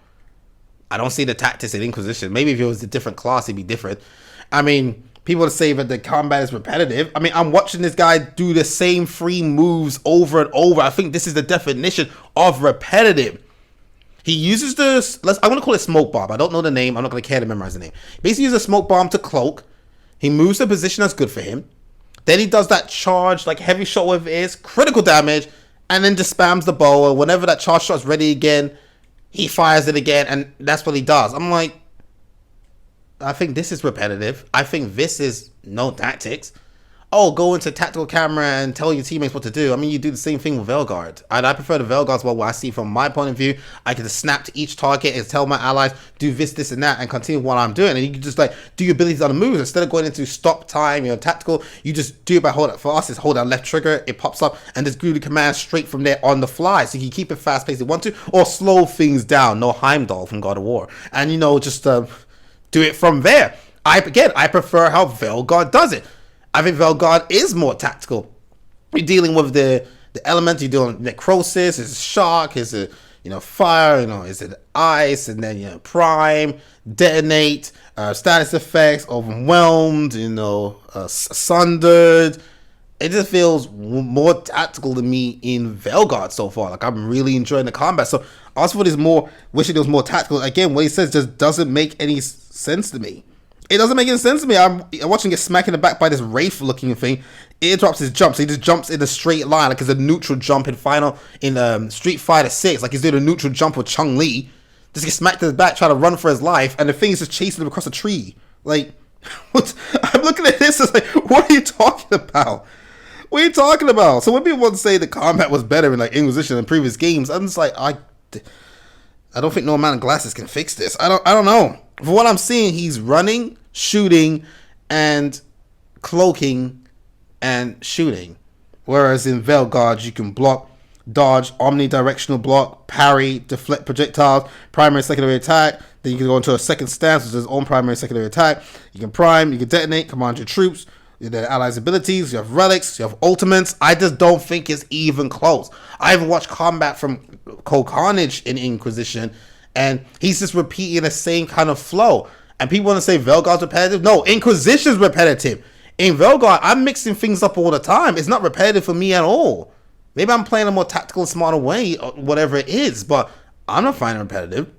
Speaker 1: I don't see the tactics in Inquisition. Maybe if it was a different class, it'd be different. I mean, people say that the combat is repetitive. I mean, I'm watching this guy do the same 3 moves over and over. I think this is the definition of repetitive. He uses this, I'm going to call it smoke bomb. I don't know the name. I'm not going to care to memorize the name. Basically, uses a smoke bomb to cloak. He moves to a position that's good for him. Then he does that charge, like heavy shot with his critical damage, and then just spams the bow. Or whenever that charge shot's ready again, he fires it again, and that's what he does. I'm like, I think this is repetitive. I think this is no tactics. Oh, go into tactical camera and tell your teammates what to do. I mean, you do the same thing with Veilguard. And I prefer the Veilguards, well, what I see from my point of view. I can just snap to each target and tell my allies, do this, and that, and continue what I'm doing. And you can just, like, do your abilities on the moves. Instead of going into stop time, tactical, you just do it by for us, it's hold down left trigger, it pops up, and just do the command straight from there on the fly. So you can keep it fast-paced if you want to, or slow things down. No Heimdall from God of War. And, just do it from there. I prefer how Veilguard does it. I think Veilguard is more tactical. You're dealing with the elements. You're doing necrosis, is it shock, is it fire, is it ice, and then prime, detonate, status effects, overwhelmed, sundered. It just feels more tactical to me in Veilguard so far. Like, I'm really enjoying the combat. So I also thought it's more, wishing it was more tactical. Again, what he says just doesn't make any sense to me. It doesn't make any sense to me. I'm watching it smack in the back by this wraith-looking thing. It interrupts his jump, so he just jumps in a straight line, like it's a neutral jump in Street Fighter 6, like he's doing a neutral jump with Chun-Li. Just gets smacked in his back, trying to run for his life, and the thing is just chasing him across a tree. Like, what? I'm looking at this, it's like, what are you talking about? What are you talking about? So when people want to say the combat was better in like Inquisition and previous games, I'm just like, I don't think no amount of glasses can fix this. I don't know. For what I'm seeing, he's running, shooting, and cloaking and shooting. Whereas in Veilguard, you can block, dodge, omnidirectional block, parry, deflect projectiles, primary, secondary attack. Then you can go into a second stance, which is on primary, secondary attack. You can prime, you can detonate, command your troops, the allies' abilities, you have relics, you have ultimates. I just don't think it's even close. I even watched combat from Cole Carnage in Inquisition, and he's just repeating the same kind of flow. And people want to say Veilguard's repetitive. No, Inquisition's repetitive. In Veilguard, I'm mixing things up all the time. It's not repetitive for me at all. Maybe I'm playing a more tactical, smarter way, or whatever it is, but I'm not finding it repetitive.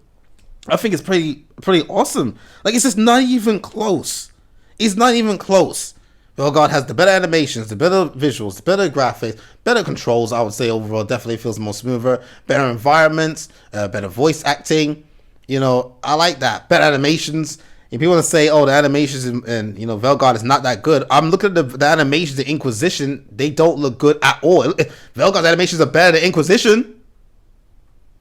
Speaker 1: I think it's pretty awesome. Like, it's just not even close. It's not even close. Veilguard has the better animations, the better visuals, the better graphics, better controls. I would say overall definitely feels more smoother, better environments, better voice acting. You know, I like that. Better animations. If people want to say, oh, the animations and you know, Veilguard is not that good, I'm looking at the animations in Inquisition. They don't look good at all. Veilguard's animations are better than Inquisition.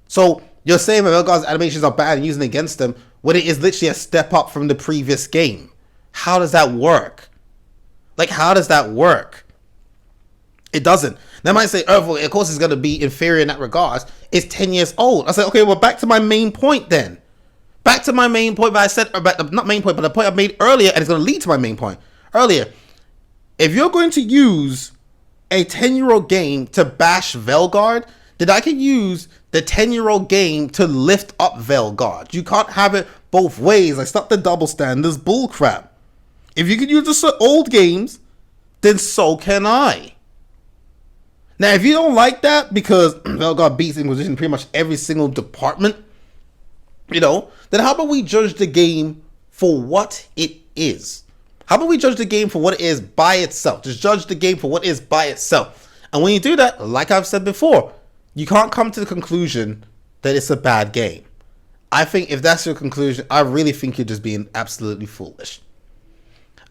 Speaker 1: So you're saying that Veilguard's animations are bad and using it against them when it is literally a step up from the previous game. How does that work? Like, how does that work? It doesn't. They might say, oh, well, of course it's going to be inferior in that regard. It's 10 years old. I said, okay, well, back to my main point then. Back to my main point that I said, not main point, but the point I made earlier, and it's going to lead to my main point earlier. If you're going to use a 10-year-old game to bash Veilguard, then I can use the 10-year-old game to lift up Veilguard. You can't have it both ways. Like, stop the double standards bullcrap. If you can use the old games, then so can I. Now, if you don't like that because Veilguard beats Inquisition in pretty much every single department, you know, then how about we judge the game for what it is? How about we judge the game for what it is by itself? Just judge the game for what it is by itself. And when you do that, like I've said before, you can't come to the conclusion that it's a bad game. I think if that's your conclusion, I really think you're just being absolutely foolish.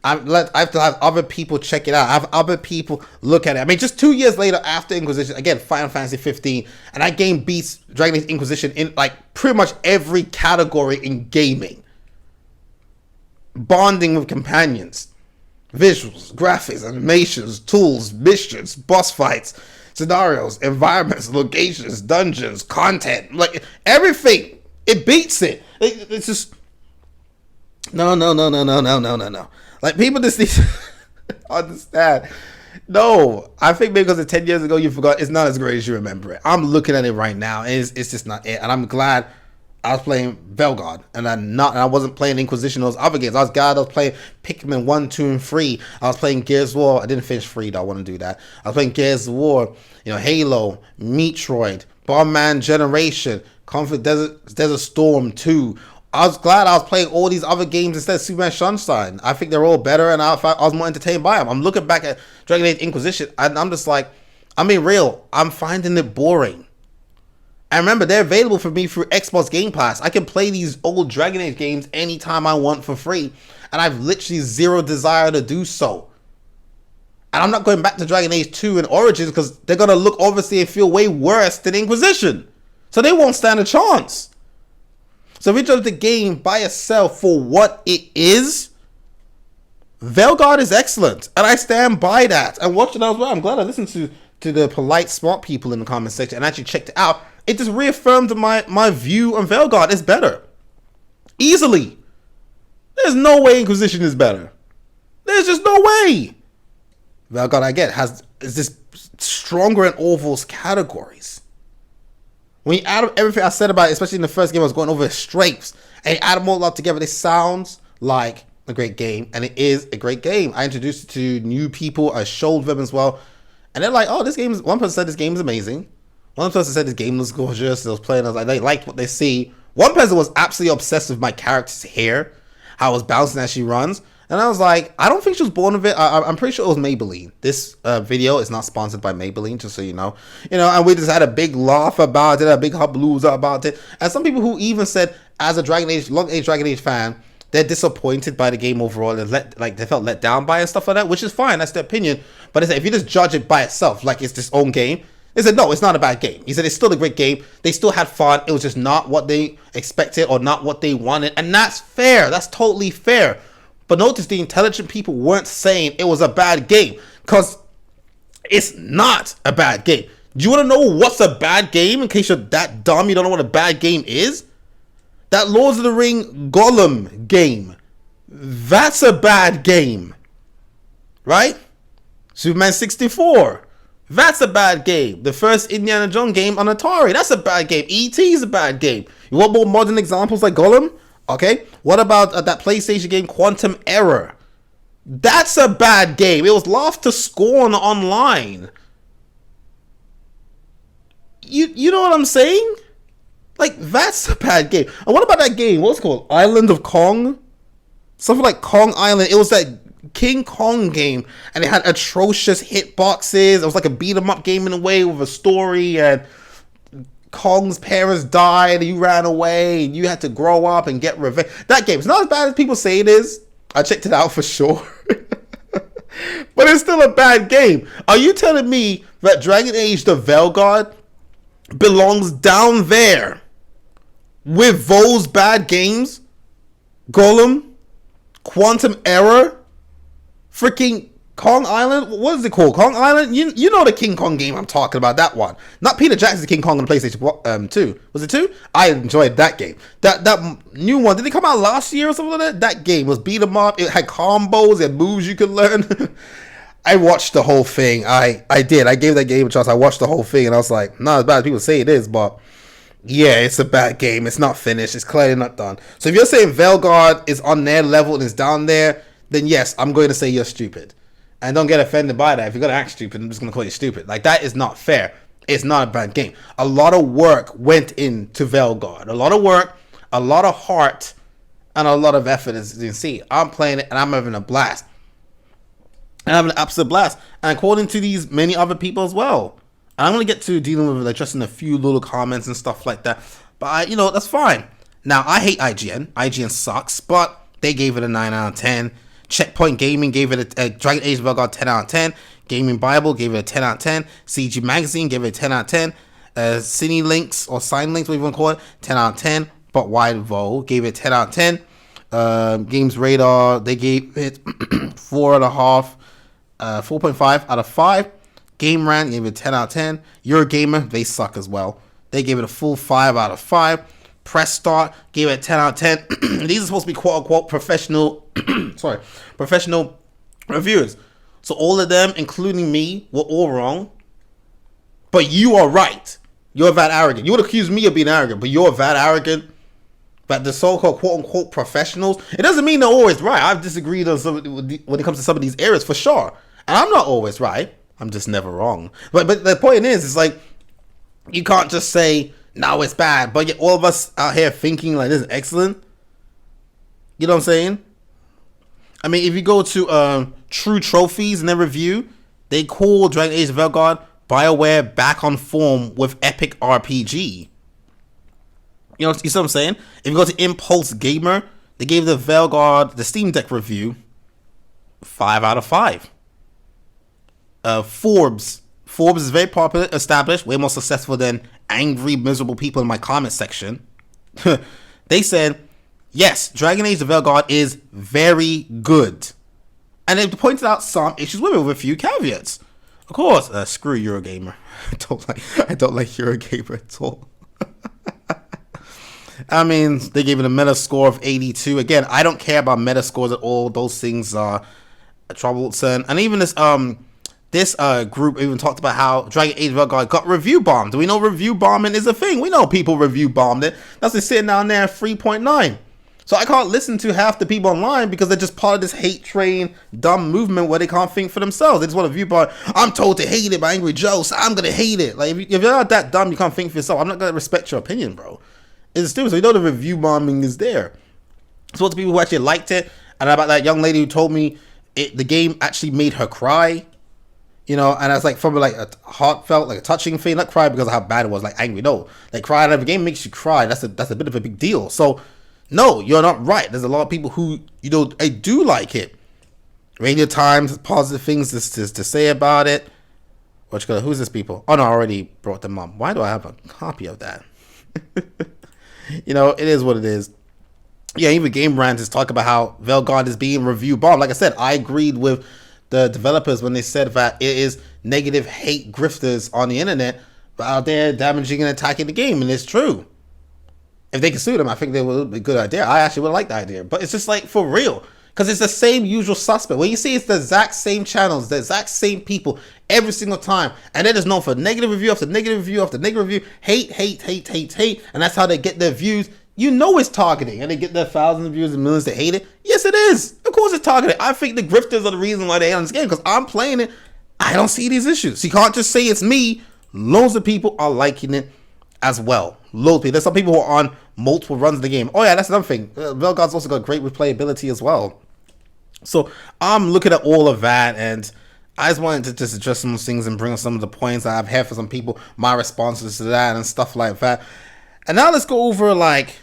Speaker 1: I have to have other people check it out. I have other people look at it. I mean, just 2 years later after Inquisition, again, Final Fantasy 15, and that game beats Dragon Age Inquisition in like pretty much every category in gaming. Bonding with companions, visuals, graphics, animations, tools, missions, boss fights, scenarios, environments, locations, dungeons, content, like everything. It beats it. It's just no. Like, people just need to understand. No, I think because of 10 years ago you forgot, it's not as great as you remember it. I'm looking at it right now, and it's just not it. And I'm glad I was playing Veilguard, and I wasn't playing Inquisition or those other games. I was glad I was playing Pikmin 1, 2, and 3. I was playing Gears of War. I didn't finish 3, though. I want to do that. I was playing Gears of War, you know, Halo, Metroid, Bomberman Generation, Desert Storm 2. I was glad I was playing all these other games instead of Superman Sunshine. I think they're all better, and I was more entertained by them. I'm looking back at Dragon Age Inquisition, and I'm just like, I mean, real, I'm finding it boring. And remember, they're available for me through Xbox Game Pass. I can play these old Dragon Age games anytime I want for free, and I've literally zero desire to do so. And I'm not going back to Dragon Age 2 and Origins because they're going to look, obviously, and feel way worse than Inquisition. So they won't stand a chance. So if we judge the game by itself for what it is, Veilguard is excellent. And I stand by that. And watching that as well, I'm glad I listened to the polite, smart people in the comment section and actually checked it out. It just reaffirmed my view on Veilguard is better. Easily. There's no way Inquisition is better. There's just no way. Veilguard, I get, is just stronger in all those categories. When you add up everything I said about it, especially in the first game, I was going over the strengths, and you add them all up together, it sounds like a great game, and it is a great game. I introduced it to new people, I showed them as well, and they're like, oh, this game is, one person said this game is amazing, One person said this game was gorgeous. They was playing. I was like, they liked what they see. One person was absolutely obsessed with my character's hair, how it was bouncing as she runs. And I was like, I don't think she was born with it. I'm pretty sure it was Maybelline. This video is not sponsored by Maybelline, just so you know. And we just had a big laugh about it, a big hubbub about it. And some people who even said, as a long age Dragon Age fan, they're disappointed by the game overall and they felt let down by it and stuff like that, which is fine. That's their opinion. But they said, if you just judge it by itself, like it's its own game, they said, no, it's not a bad game. He said, it's still a great game. They still had fun. It was just not what they expected or not what they wanted. And that's fair. That's totally fair. But notice the intelligent people weren't saying it was a bad game, because it's not a bad game. Do you want to know what's a bad game in case you're that dumb you don't know what a bad game is? That Lord of the Ring Gollum game. That's a bad game. Right? Superman 64. That's a bad game. The first Indiana Jones game on Atari. That's a bad game. E.T. is a bad game. You want more modern examples like Gollum? Okay, what about that PlayStation game Quantum Error? That's a bad game. It was laughed to scorn online. You know what I'm saying? Like, that's a bad game. And what about that game? What's it called? Island of Kong? Something like Kong Island. It was that King Kong game, and it had atrocious hitboxes. It was like a beat 'em up game in a way with a story, and Kong's parents died, and you ran away, and you had to grow up and get revenge. That game is not as bad as people say it is. I checked it out for sure. But it's still a bad game. Are you telling me that Dragon Age the Veilguard belongs down there with those bad games? Gollum, Quantum Error, freaking Kong Island? What is it called? Kong Island? You know the King Kong game I'm talking about, that one. Not Peter Jackson's King Kong on the PlayStation 2. Was it 2? I enjoyed that game. That new one, did it come out last year or something like that? That game was beat 'em up. It had combos, it had moves you could learn. I watched the whole thing. I did. I gave that game a chance. I watched the whole thing and I was like, not as bad as people say it is, but yeah, it's a bad game. It's not finished. It's clearly not done. So if you're saying Veilguard is on their level and is down there, then yes, I'm going to say you're stupid. And don't get offended by that. If you're going to act stupid, I'm just going to call you stupid. Like, that is not fair. It's not a bad game. A lot of work went into Veilguard. A lot of work, a lot of heart, and a lot of effort. As you can see, I'm playing it, and I'm having a blast. And I'm having an absolute blast. And according to these many other people as well. And I'm going to get to dealing with, like, just in a few little comments and stuff like that. But, that's fine. Now, I hate IGN. IGN sucks, but they gave it a 9 out of 10. Checkpoint Gaming gave it a Dragon Age Veilguard 10 out of 10. Gaming Bible gave it a 10 out of 10. CG Magazine gave it a 10 out of 10. Cine Links or Sign Links, whatever you want to call it, 10 out of 10. But Wide Vol gave it 10 out of 10. Games Radar, they gave it 4.5 out of 5. Game Rant gave it 10 out of 10. Eurogamer, they suck as well. They gave it a full 5 out of 5. Press Start gave it a 10 out of 10. These are supposed to be quote unquote professional professional reviewers. So all of them, including me, were all wrong. But you are right. You're that arrogant. You would accuse me of being arrogant, but you're that arrogant. But the so-called quote unquote professionals, it doesn't mean they're always right. I've disagreed on some when it comes to some of these areas for sure. And I'm not always right. I'm just never wrong. But the point is, it's like, you can't just say, no, it's bad, but yet all of us out here thinking like this is excellent. You know what I'm saying? I mean, if you go to True Trophies and their review, they call Dragon Age Veilguard BioWare back on form with epic RPG. You see what I'm saying? If you go to Impulse Gamer, they gave the Veilguard, the Steam Deck review, 5 out of 5. Forbes is very popular, established, way more successful than angry, miserable people in my comment section. They said, yes, Dragon Age the Veilguard is very good. And they pointed out some issues with it with a few caveats. Of course, screw Eurogamer. I don't like Eurogamer at all. I mean, they gave it a meta score of 82. Again, I don't care about meta scores at all. Those things are troublesome. And even this group even talked about how Dragon Age Veilguard got review bombed. We know review bombing is a thing. We know people review bombed it. That's just sitting down there at 3.9. So I can't listen to half the people online because they're just part of this hate train, dumb movement where they can't think for themselves. They just want to view by, I'm told to hate it by Angry Joe, so I'm going to hate it. Like, if you're not that dumb, you can't think for yourself. I'm not going to respect your opinion, bro. It's stupid. So you know the review bombing is there. So to people who actually liked it, and about that young lady who told me the game actually made her cry. You know, and that's like from like a heartfelt, like a touching thing. Not cry because of how bad it was, like angry. No, like cry out of a game makes you cry. That's a bit of a big deal. So, no, you're not right. There's a lot of people who, you know, I do like it. Radio Times, positive things to say about it. Who's this people? Oh no, I already brought them up. Why do I have a copy of that? You know, it is what it is. Yeah, even Game Rant is talking about how Veilguard is being review bombed. Like I said, I agreed with the developers when they said that it is negative hate grifters on the internet out there damaging and attacking the game, and it's true. If they can sue them, I think they would be a good idea. I actually would like the idea, but it's just like for real, because it's the same usual suspect. When you see it's the exact same channels, the exact same people every single time, and they're just known for negative review after negative review after negative review, hate, and that's how they get their views. You know it's targeting, and they get their thousands of views and millions that hate it. Yes, it is. Of course it's targeting. I think the grifters are the reason why they hate on this game, because I'm playing it. I don't see these issues. You can't just say it's me. Loads of people are liking it as well. Loads of people. There's some people who are on multiple runs of the game. Oh yeah, that's another thing. Veilguard's also got great replayability as well. So I'm looking at all of that, and I just wanted to just address some things and bring up some of the points that I've had for some people, my responses to that and stuff like that. And now let's go over like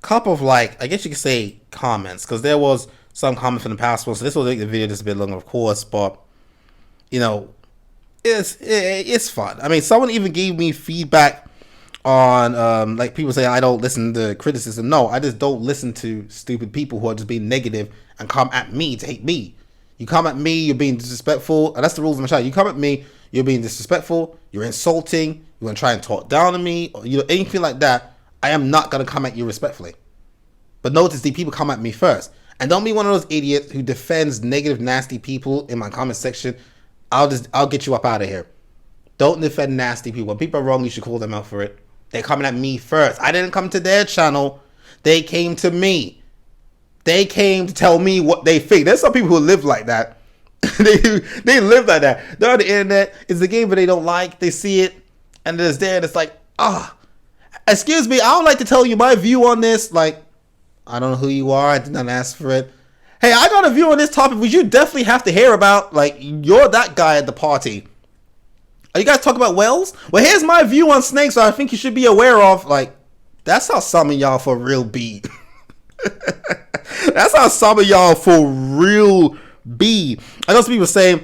Speaker 1: couple of like, I guess you could say comments, because there was some comments from the past one, so this will make the video just a bit longer, of course, but you know, it's fun. I mean, someone even gave me feedback on like people say I don't listen to criticism. No, I just don't listen to stupid people who are just being negative and come at me to hate me. You come at me, you're being disrespectful, and that's the rules of my channel. You come at me, you're being disrespectful, you're insulting, you're gonna try and talk down to me, or you know, anything like that. I am not going to come at you respectfully. But notice the people come at me first. And don't be one of those idiots who defends negative, nasty people in my comment section. I'll get you up out of here. Don't defend nasty people. When people are wrong, you should call them out for it. They're coming at me first. I didn't come to their channel. They came to me. They came to tell me what they think. There's some people who live like that. they live like that. They're on the internet. It's a game that they don't like. They see it. And it's there. And it's like, excuse me, I would like to tell you my view on this. Like, I don't know who you are. I did not ask for it. Hey, I got a view on this topic which you definitely have to hear about. Like, you're that guy at the party. Are you guys talking about whales? Well, here's my view on snakes I think you should be aware of. Like, that's how some of y'all for real be. That's how some of y'all for real be. I know some people say,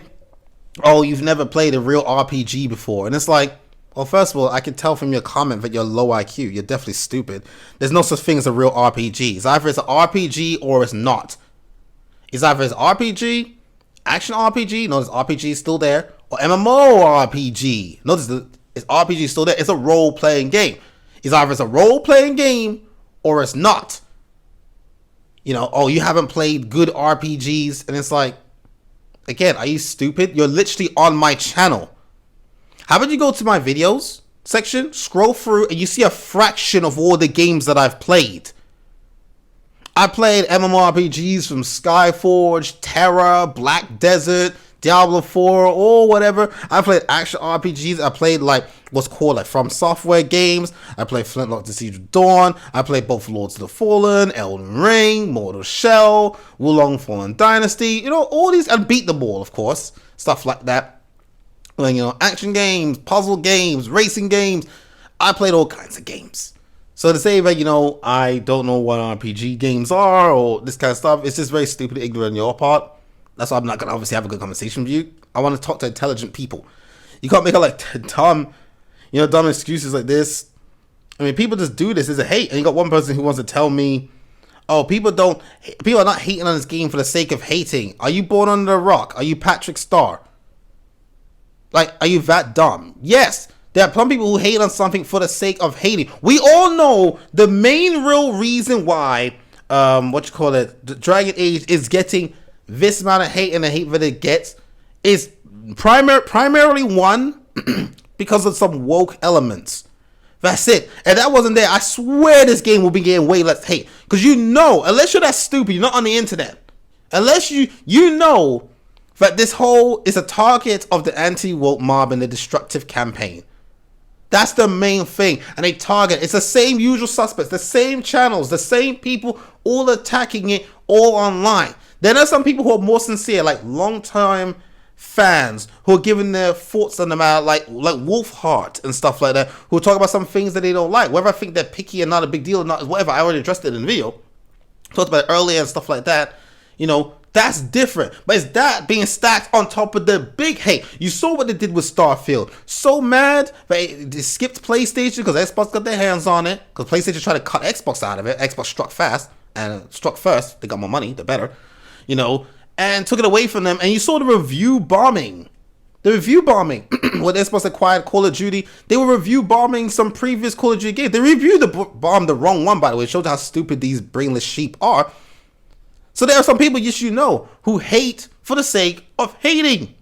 Speaker 1: oh, you've never played a real RPG before. And it's like, well, first of all, I can tell from your comment that you're low IQ. You're definitely stupid. There's no such thing as a real RPG. It's either it's an RPG or it's not. It's either it's RPG, action RPG, notice RPG is still there, or MMO RPG. Notice it's RPG still there. It's a role-playing game. It's either it's a role-playing game or it's not. You know, oh, you haven't played good RPGs, and it's like, again, are you stupid? You're literally on my channel. How about you go to my videos section, scroll through, and you see a fraction of all the games that I've played. I played MMORPGs from Skyforge, Terra, Black Desert, Diablo 4, or whatever. I played action RPGs. I played like what's called like From Software games. I played Flintlock The Siege of Dawn. I played both Lords of the Fallen, Elden Ring, Mortal Shell, Wulong Fallen Dynasty. You know, all these, and beat them all, of course. Stuff like that. Like, you know, action games, puzzle games, racing games. I played all kinds of games. So to say that, you know, I don't know what RPG games are or this kind of stuff, it's just very stupid and ignorant on your part. That's why I'm not going to obviously have a good conversation with you. I want to talk to intelligent people. You can't make it like dumb excuses like this. I mean, people just do this. It's a hate. And you got one person who wants to tell me, oh, people are not hating on this game for the sake of hating. Are you born under a rock? Are you Patrick Star? Like, are you that dumb? Yes, there are some people who hate on something for the sake of hating. We all know the main real reason why, the Dragon Age is getting this amount of hate and the hate that it gets is primarily one, because of some woke elements. That's it. And that wasn't there, I swear this game will be getting way less hate. Because you know, unless you're that stupid, you're not on the internet. Unless you know that this whole is a target of the anti-woke mob and the destructive campaign. That's the main thing. And they target, it's the same usual suspects, the same channels, the same people all attacking it all online. Then there's some people who are more sincere, like long-time fans who are giving their thoughts on the matter, like Wolfheart and stuff like that, who talk about some things that they don't like. Whether I think they're picky and not a big deal or not, whatever, I already addressed it in the video. Talked about it earlier and stuff like that. You know, that's different. But it's that being stacked on top of the big hate. You saw what they did with Starfield. So mad that they skipped PlayStation because Xbox got their hands on it. Because PlayStation tried to cut Xbox out of it. Xbox struck fast and struck first. They got more money. They're better. You know, and took it away from them. And you saw the review bombing. The review bombing. When Xbox acquired Call of Duty, they were review bombing some previous Call of Duty games. They reviewed the wrong one, by the way. It shows how stupid these brainless sheep are. So there are some people, yes, you know, who hate for the sake of hating.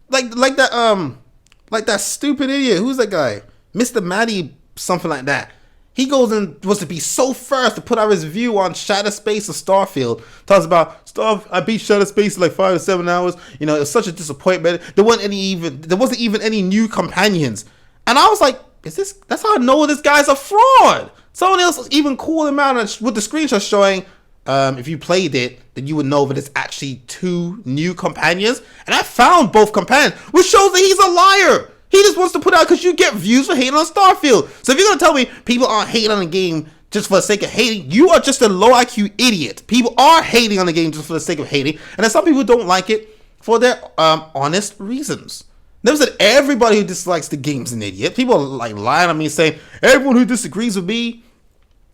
Speaker 1: Like that stupid idiot. Who's that guy? Mr. Matty, something like that. He goes and was to be so first to put out his view on Shadow Space or Starfield. Talks about I beat Shadow Space in like 5 to 7 hours. You know, it was such a disappointment. There wasn't even any new companions. And I was like, that's how I know this guy's a fraud. Someone else even called him out with the screenshot showing if you played it, then you would know that it's actually 2 new companions. And I found both companions, which shows that he's a liar. He just wants to put out because you get views for hating on Starfield. So if you're going to tell me people aren't hating on the game just for the sake of hating, you are just a low IQ idiot. People are hating on the game just for the sake of hating. And there's some people who don't like it for their honest reasons. Never said everybody who dislikes the game's an idiot. People are like lying on me saying everyone who disagrees with me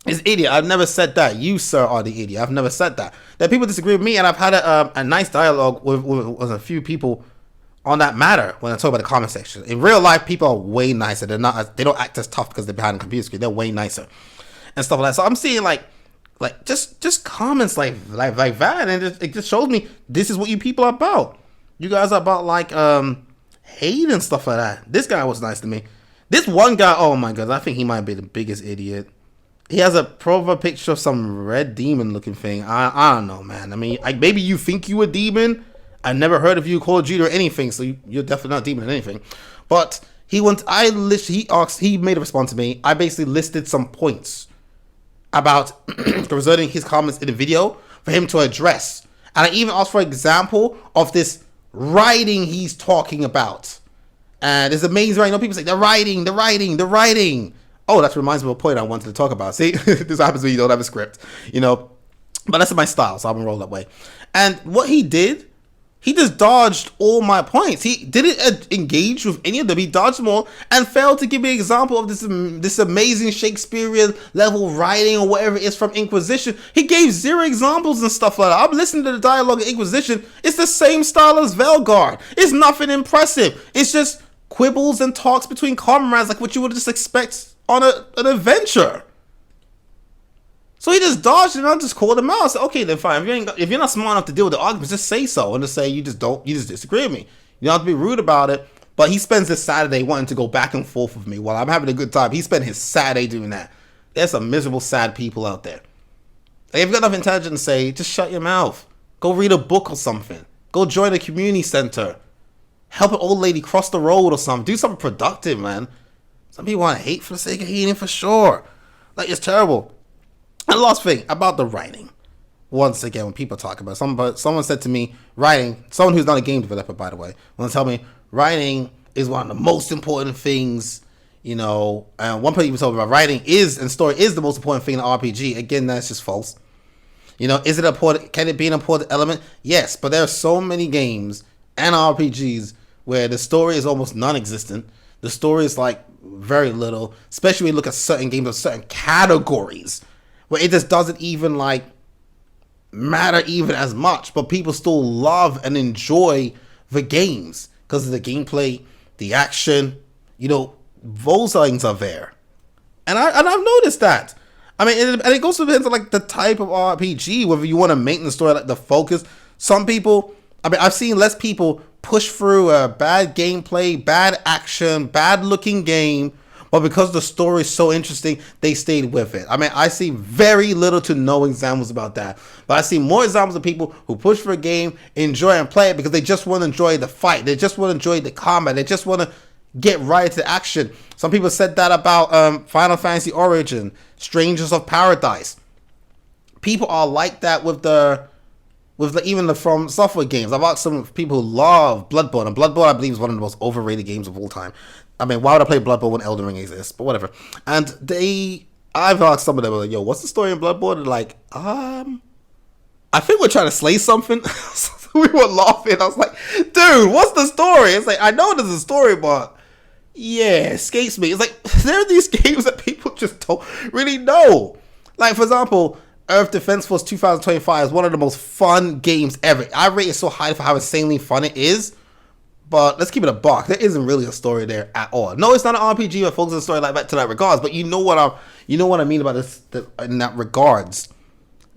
Speaker 1: is idiot. I've never said that. You, sir, are the idiot. I've never said that. That people disagree with me, and I've had a nice dialogue with a few people on that matter when I talk about the comment section. In real life, people are way nicer. They don't act as tough because they're behind a computer screen. They're way nicer and stuff like that. So I'm seeing like just comments like that, and it just shows me this is what you people are about. You guys are about like hate and stuff like that. This guy was nice to me. This one guy, oh my god, I think he might be the biggest idiot. He has a profile picture of some red demon looking thing. I don't know, man. I mean, maybe you think you a demon. I never heard of you Call of Duty or anything, so you're definitely not a demon or anything. But he made a response to me. I basically listed some points about concerning his comments in the video for him to address. And I even asked for an example of this writing he's talking about. And it's amazing, right? You know, people say, the writing. Oh, that reminds me of a point I wanted to talk about. See, this happens when you don't have a script, you know. But that's my style, so I'm gonna roll that way. And what he did, he just dodged all my points. He didn't engage with any of them. He dodged them all and failed to give me an example of this amazing Shakespearean level writing or whatever it is from Inquisition. He gave 0 examples and stuff like that. I'm listening to the dialogue of Inquisition. It's the same style as Veilguard. It's nothing impressive. It's just quibbles and talks between comrades like what you would just expect on an adventure. So he just dodged it and I just called him out. I said, okay, then fine. If you're not smart enough to deal with the arguments, just say so and just say you just disagree with me. You don't have to be rude about it. But he spends this Saturday wanting to go back and forth with me while I'm having a good time. He spent his Saturday doing that. There's some miserable, sad people out there. Like, if you've got enough intelligence to say, just shut your mouth. Go read a book or something. Go join a community center. Help an old lady cross the road or something. Do something productive, man. Some people want to hate for the sake of hating for sure. Like, it's terrible. And the last thing about the writing. Once again, when people talk about it, someone said to me, writing, someone who's not a game developer, by the way, want to tell me writing is one of the most important things, you know. And one person even told me about writing and story is the most important thing in an RPG. Again, that's just false. You know, is it important? Can it be an important element? Yes, but there are so many games and RPGs where the story is almost non-existent. The story is like very little, especially when you look at certain games or certain categories where it just doesn't even like matter even as much, but people still love and enjoy the games because of the gameplay, the action, you know, those things are there. And I've noticed that. I mean, and it goes depends on like the type of RPG, whether you want to make the story like the focus. Some people, I mean, I've seen less people push through a bad gameplay, bad action, bad looking game, But because the story is so interesting, they stayed with it. I mean, I see very little to no examples about that. But I see more examples of people who push for a game, enjoy and play it because they just want to enjoy the fight. They just want to enjoy the combat. They just want to get right into action. Some people said that about Final Fantasy Origin, Strangers of Paradise. People are like that with even the From Software games. I've asked some people who love Bloodborne, and Bloodborne I believe is one of the most overrated games of all time. I mean, why would I play Bloodborne when Elden Ring exists? But whatever. And I've asked some of them, like, yo, what's the story in Bloodborne? And like, I think we're trying to slay something. We were laughing. I was like, dude, what's the story? It's like, I know there's a story, but yeah, escapes me. It's like, there are these games that people just don't really know. Like, for example, Earth Defense Force 2025 is one of the most fun games ever. I rate it so high for how insanely fun it is. But let's keep it a buck. There isn't really a story there at all. No, it's not an RPG that focuses on a story like that to that regards. But you know what I mean about this in that regards.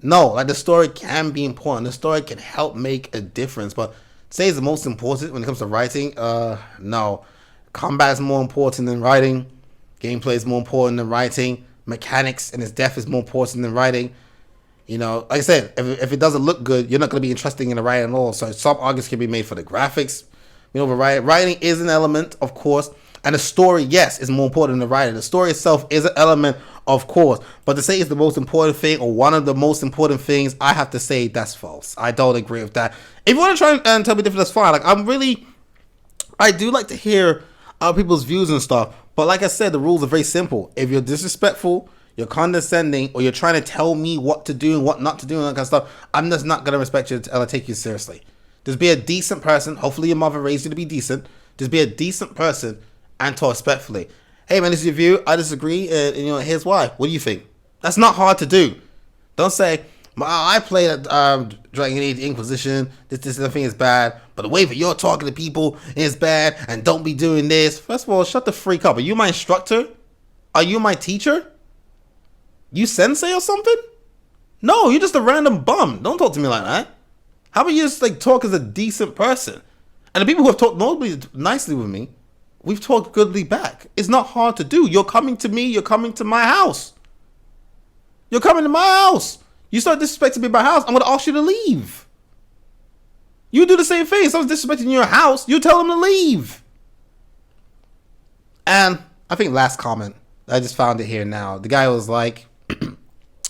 Speaker 1: No, like the story can be important. The story can help make a difference. But say it's the most important when it comes to writing. No, combat is more important than writing. Gameplay is more important than writing. Mechanics and its depth is more important than writing. You know, like I said, if it doesn't look good, you're not going to be interested in the writing at all. So some arguments can be made for the graphics. You know, writing is an element, of course, and the story, yes, is more important than the writing. The story itself is an element, of course, but to say it's the most important thing or one of the most important things, I have to say that's false. I don't agree with that. If you want to try and tell me different, that's fine. Like, I do like to hear other people's views and stuff, but like I said, the rules are very simple. If you're disrespectful, you're condescending, or you're trying to tell me what to do and what not to do and that kind of stuff, I'm just not going to respect you or take you seriously. Just be a decent person. Hopefully your mother raised you to be decent. Just be a decent person and talk respectfully. Hey man, this is your view. I disagree. And you know, here's why. What do you think? That's not hard to do. Don't say, I played at Dragon Age Inquisition. This thing is bad. But the way that you're talking to people is bad. And don't be doing this. First of all, shut the freak up. Are you my instructor? Are you my teacher? You sensei or something? No, you're just a random bum. Don't talk to me like that. How about you just like talk as a decent person? And the people who have talked normally nicely with me, we've talked goodly back. It's not hard to do. You're coming to me. You're coming to my house. You're coming to my house. You start disrespecting me in my house, I'm going to ask you to leave. You do the same thing. If someone's disrespecting your house, you tell them to leave. And I think last comment, I just found it here now. The guy was like,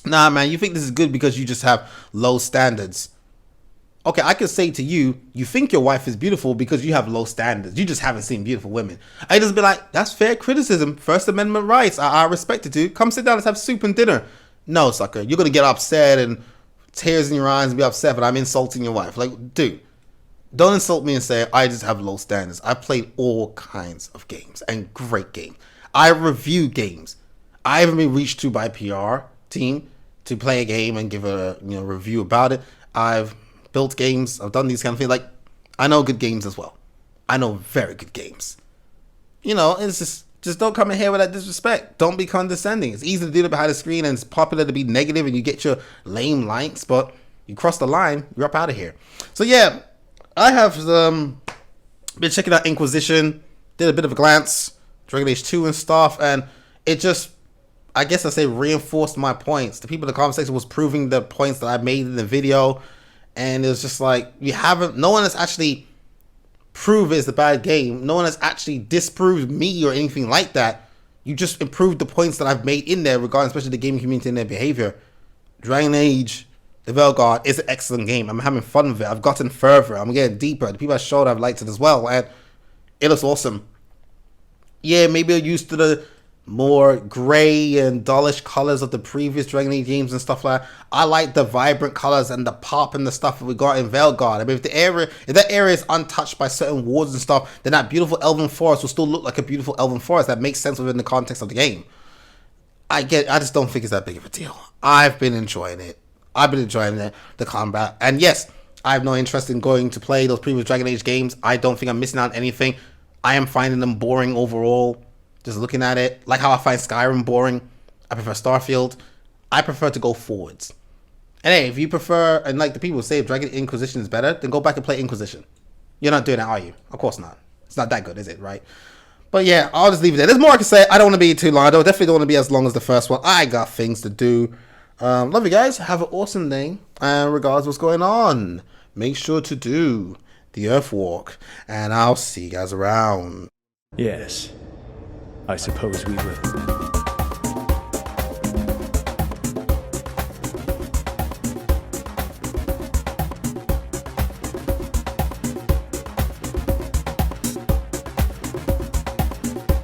Speaker 1: nah, man, you think this is good because you just have low standards. Okay, I could say to you, you think your wife is beautiful because you have low standards. You just haven't seen beautiful women. I just be like, that's fair criticism. First Amendment rights. I respect it, dude. Come sit down, let's have soup and dinner. No, sucker. You're going to get upset and tears in your eyes and be upset, but I'm insulting your wife. Like, dude, don't insult me and say I just have low standards. I played all kinds of games and great games. I review games. I haven't been reached to by PR team to play a game and give a review about it. I've built games. I've done these kind of things. Like, I know good games as well. I know very good games. You know, it's just don't come in here with that disrespect. Don't be condescending. It's easy to do that behind the screen, and it's popular to be negative, and you get your lame likes, but you cross the line, you're up out of here. So yeah, I have been checking out Inquisition, did a bit of a glance, Dragon Age 2 and stuff, and it just, I guess I say, reinforced my points. The people in the comment section was proving the points that I made in the video. And it was just like, no one has actually proved it's a bad game. No one has actually disproved me or anything like that. You just improved the points that I've made in there regarding especially the gaming community and their behavior. Dragon Age, the Veilguard is an excellent game. I'm having fun with it. I've gotten further. I'm getting deeper. The people I showed, I've liked it as well. And it looks awesome. Yeah, maybe I'm used to the more gray and dullish colors of the previous Dragon Age games and stuff like that. I like the vibrant colors and the pop and the stuff that we got in Veilguard. I mean, if that area is untouched by certain wards and stuff, then that beautiful elven forest will still look like a beautiful elven forest that makes sense within the context of the game. I just don't think it's that big of a deal. I've been enjoying it. The combat. And yes, I have no interest in going to play those previous Dragon Age games. I don't think I'm missing out on anything. I am finding them boring overall. Just looking at it, like how I find Skyrim boring, I prefer Starfield. I prefer to go forwards. And hey, if you prefer, and like the people say Dragon Inquisition is better, then go back and play Inquisition. You're not doing that, are you? Of course not. It's not that good, is it, right? But yeah, I'll just leave it there. There's more I can say. I don't want to be too long. I definitely don't want to be as long as the first one. I got things to do. Love you guys. Have an awesome day. And regardless of what's going on, make sure to do the Earthwalk. And I'll see you guys around.
Speaker 2: Yes, I suppose we will.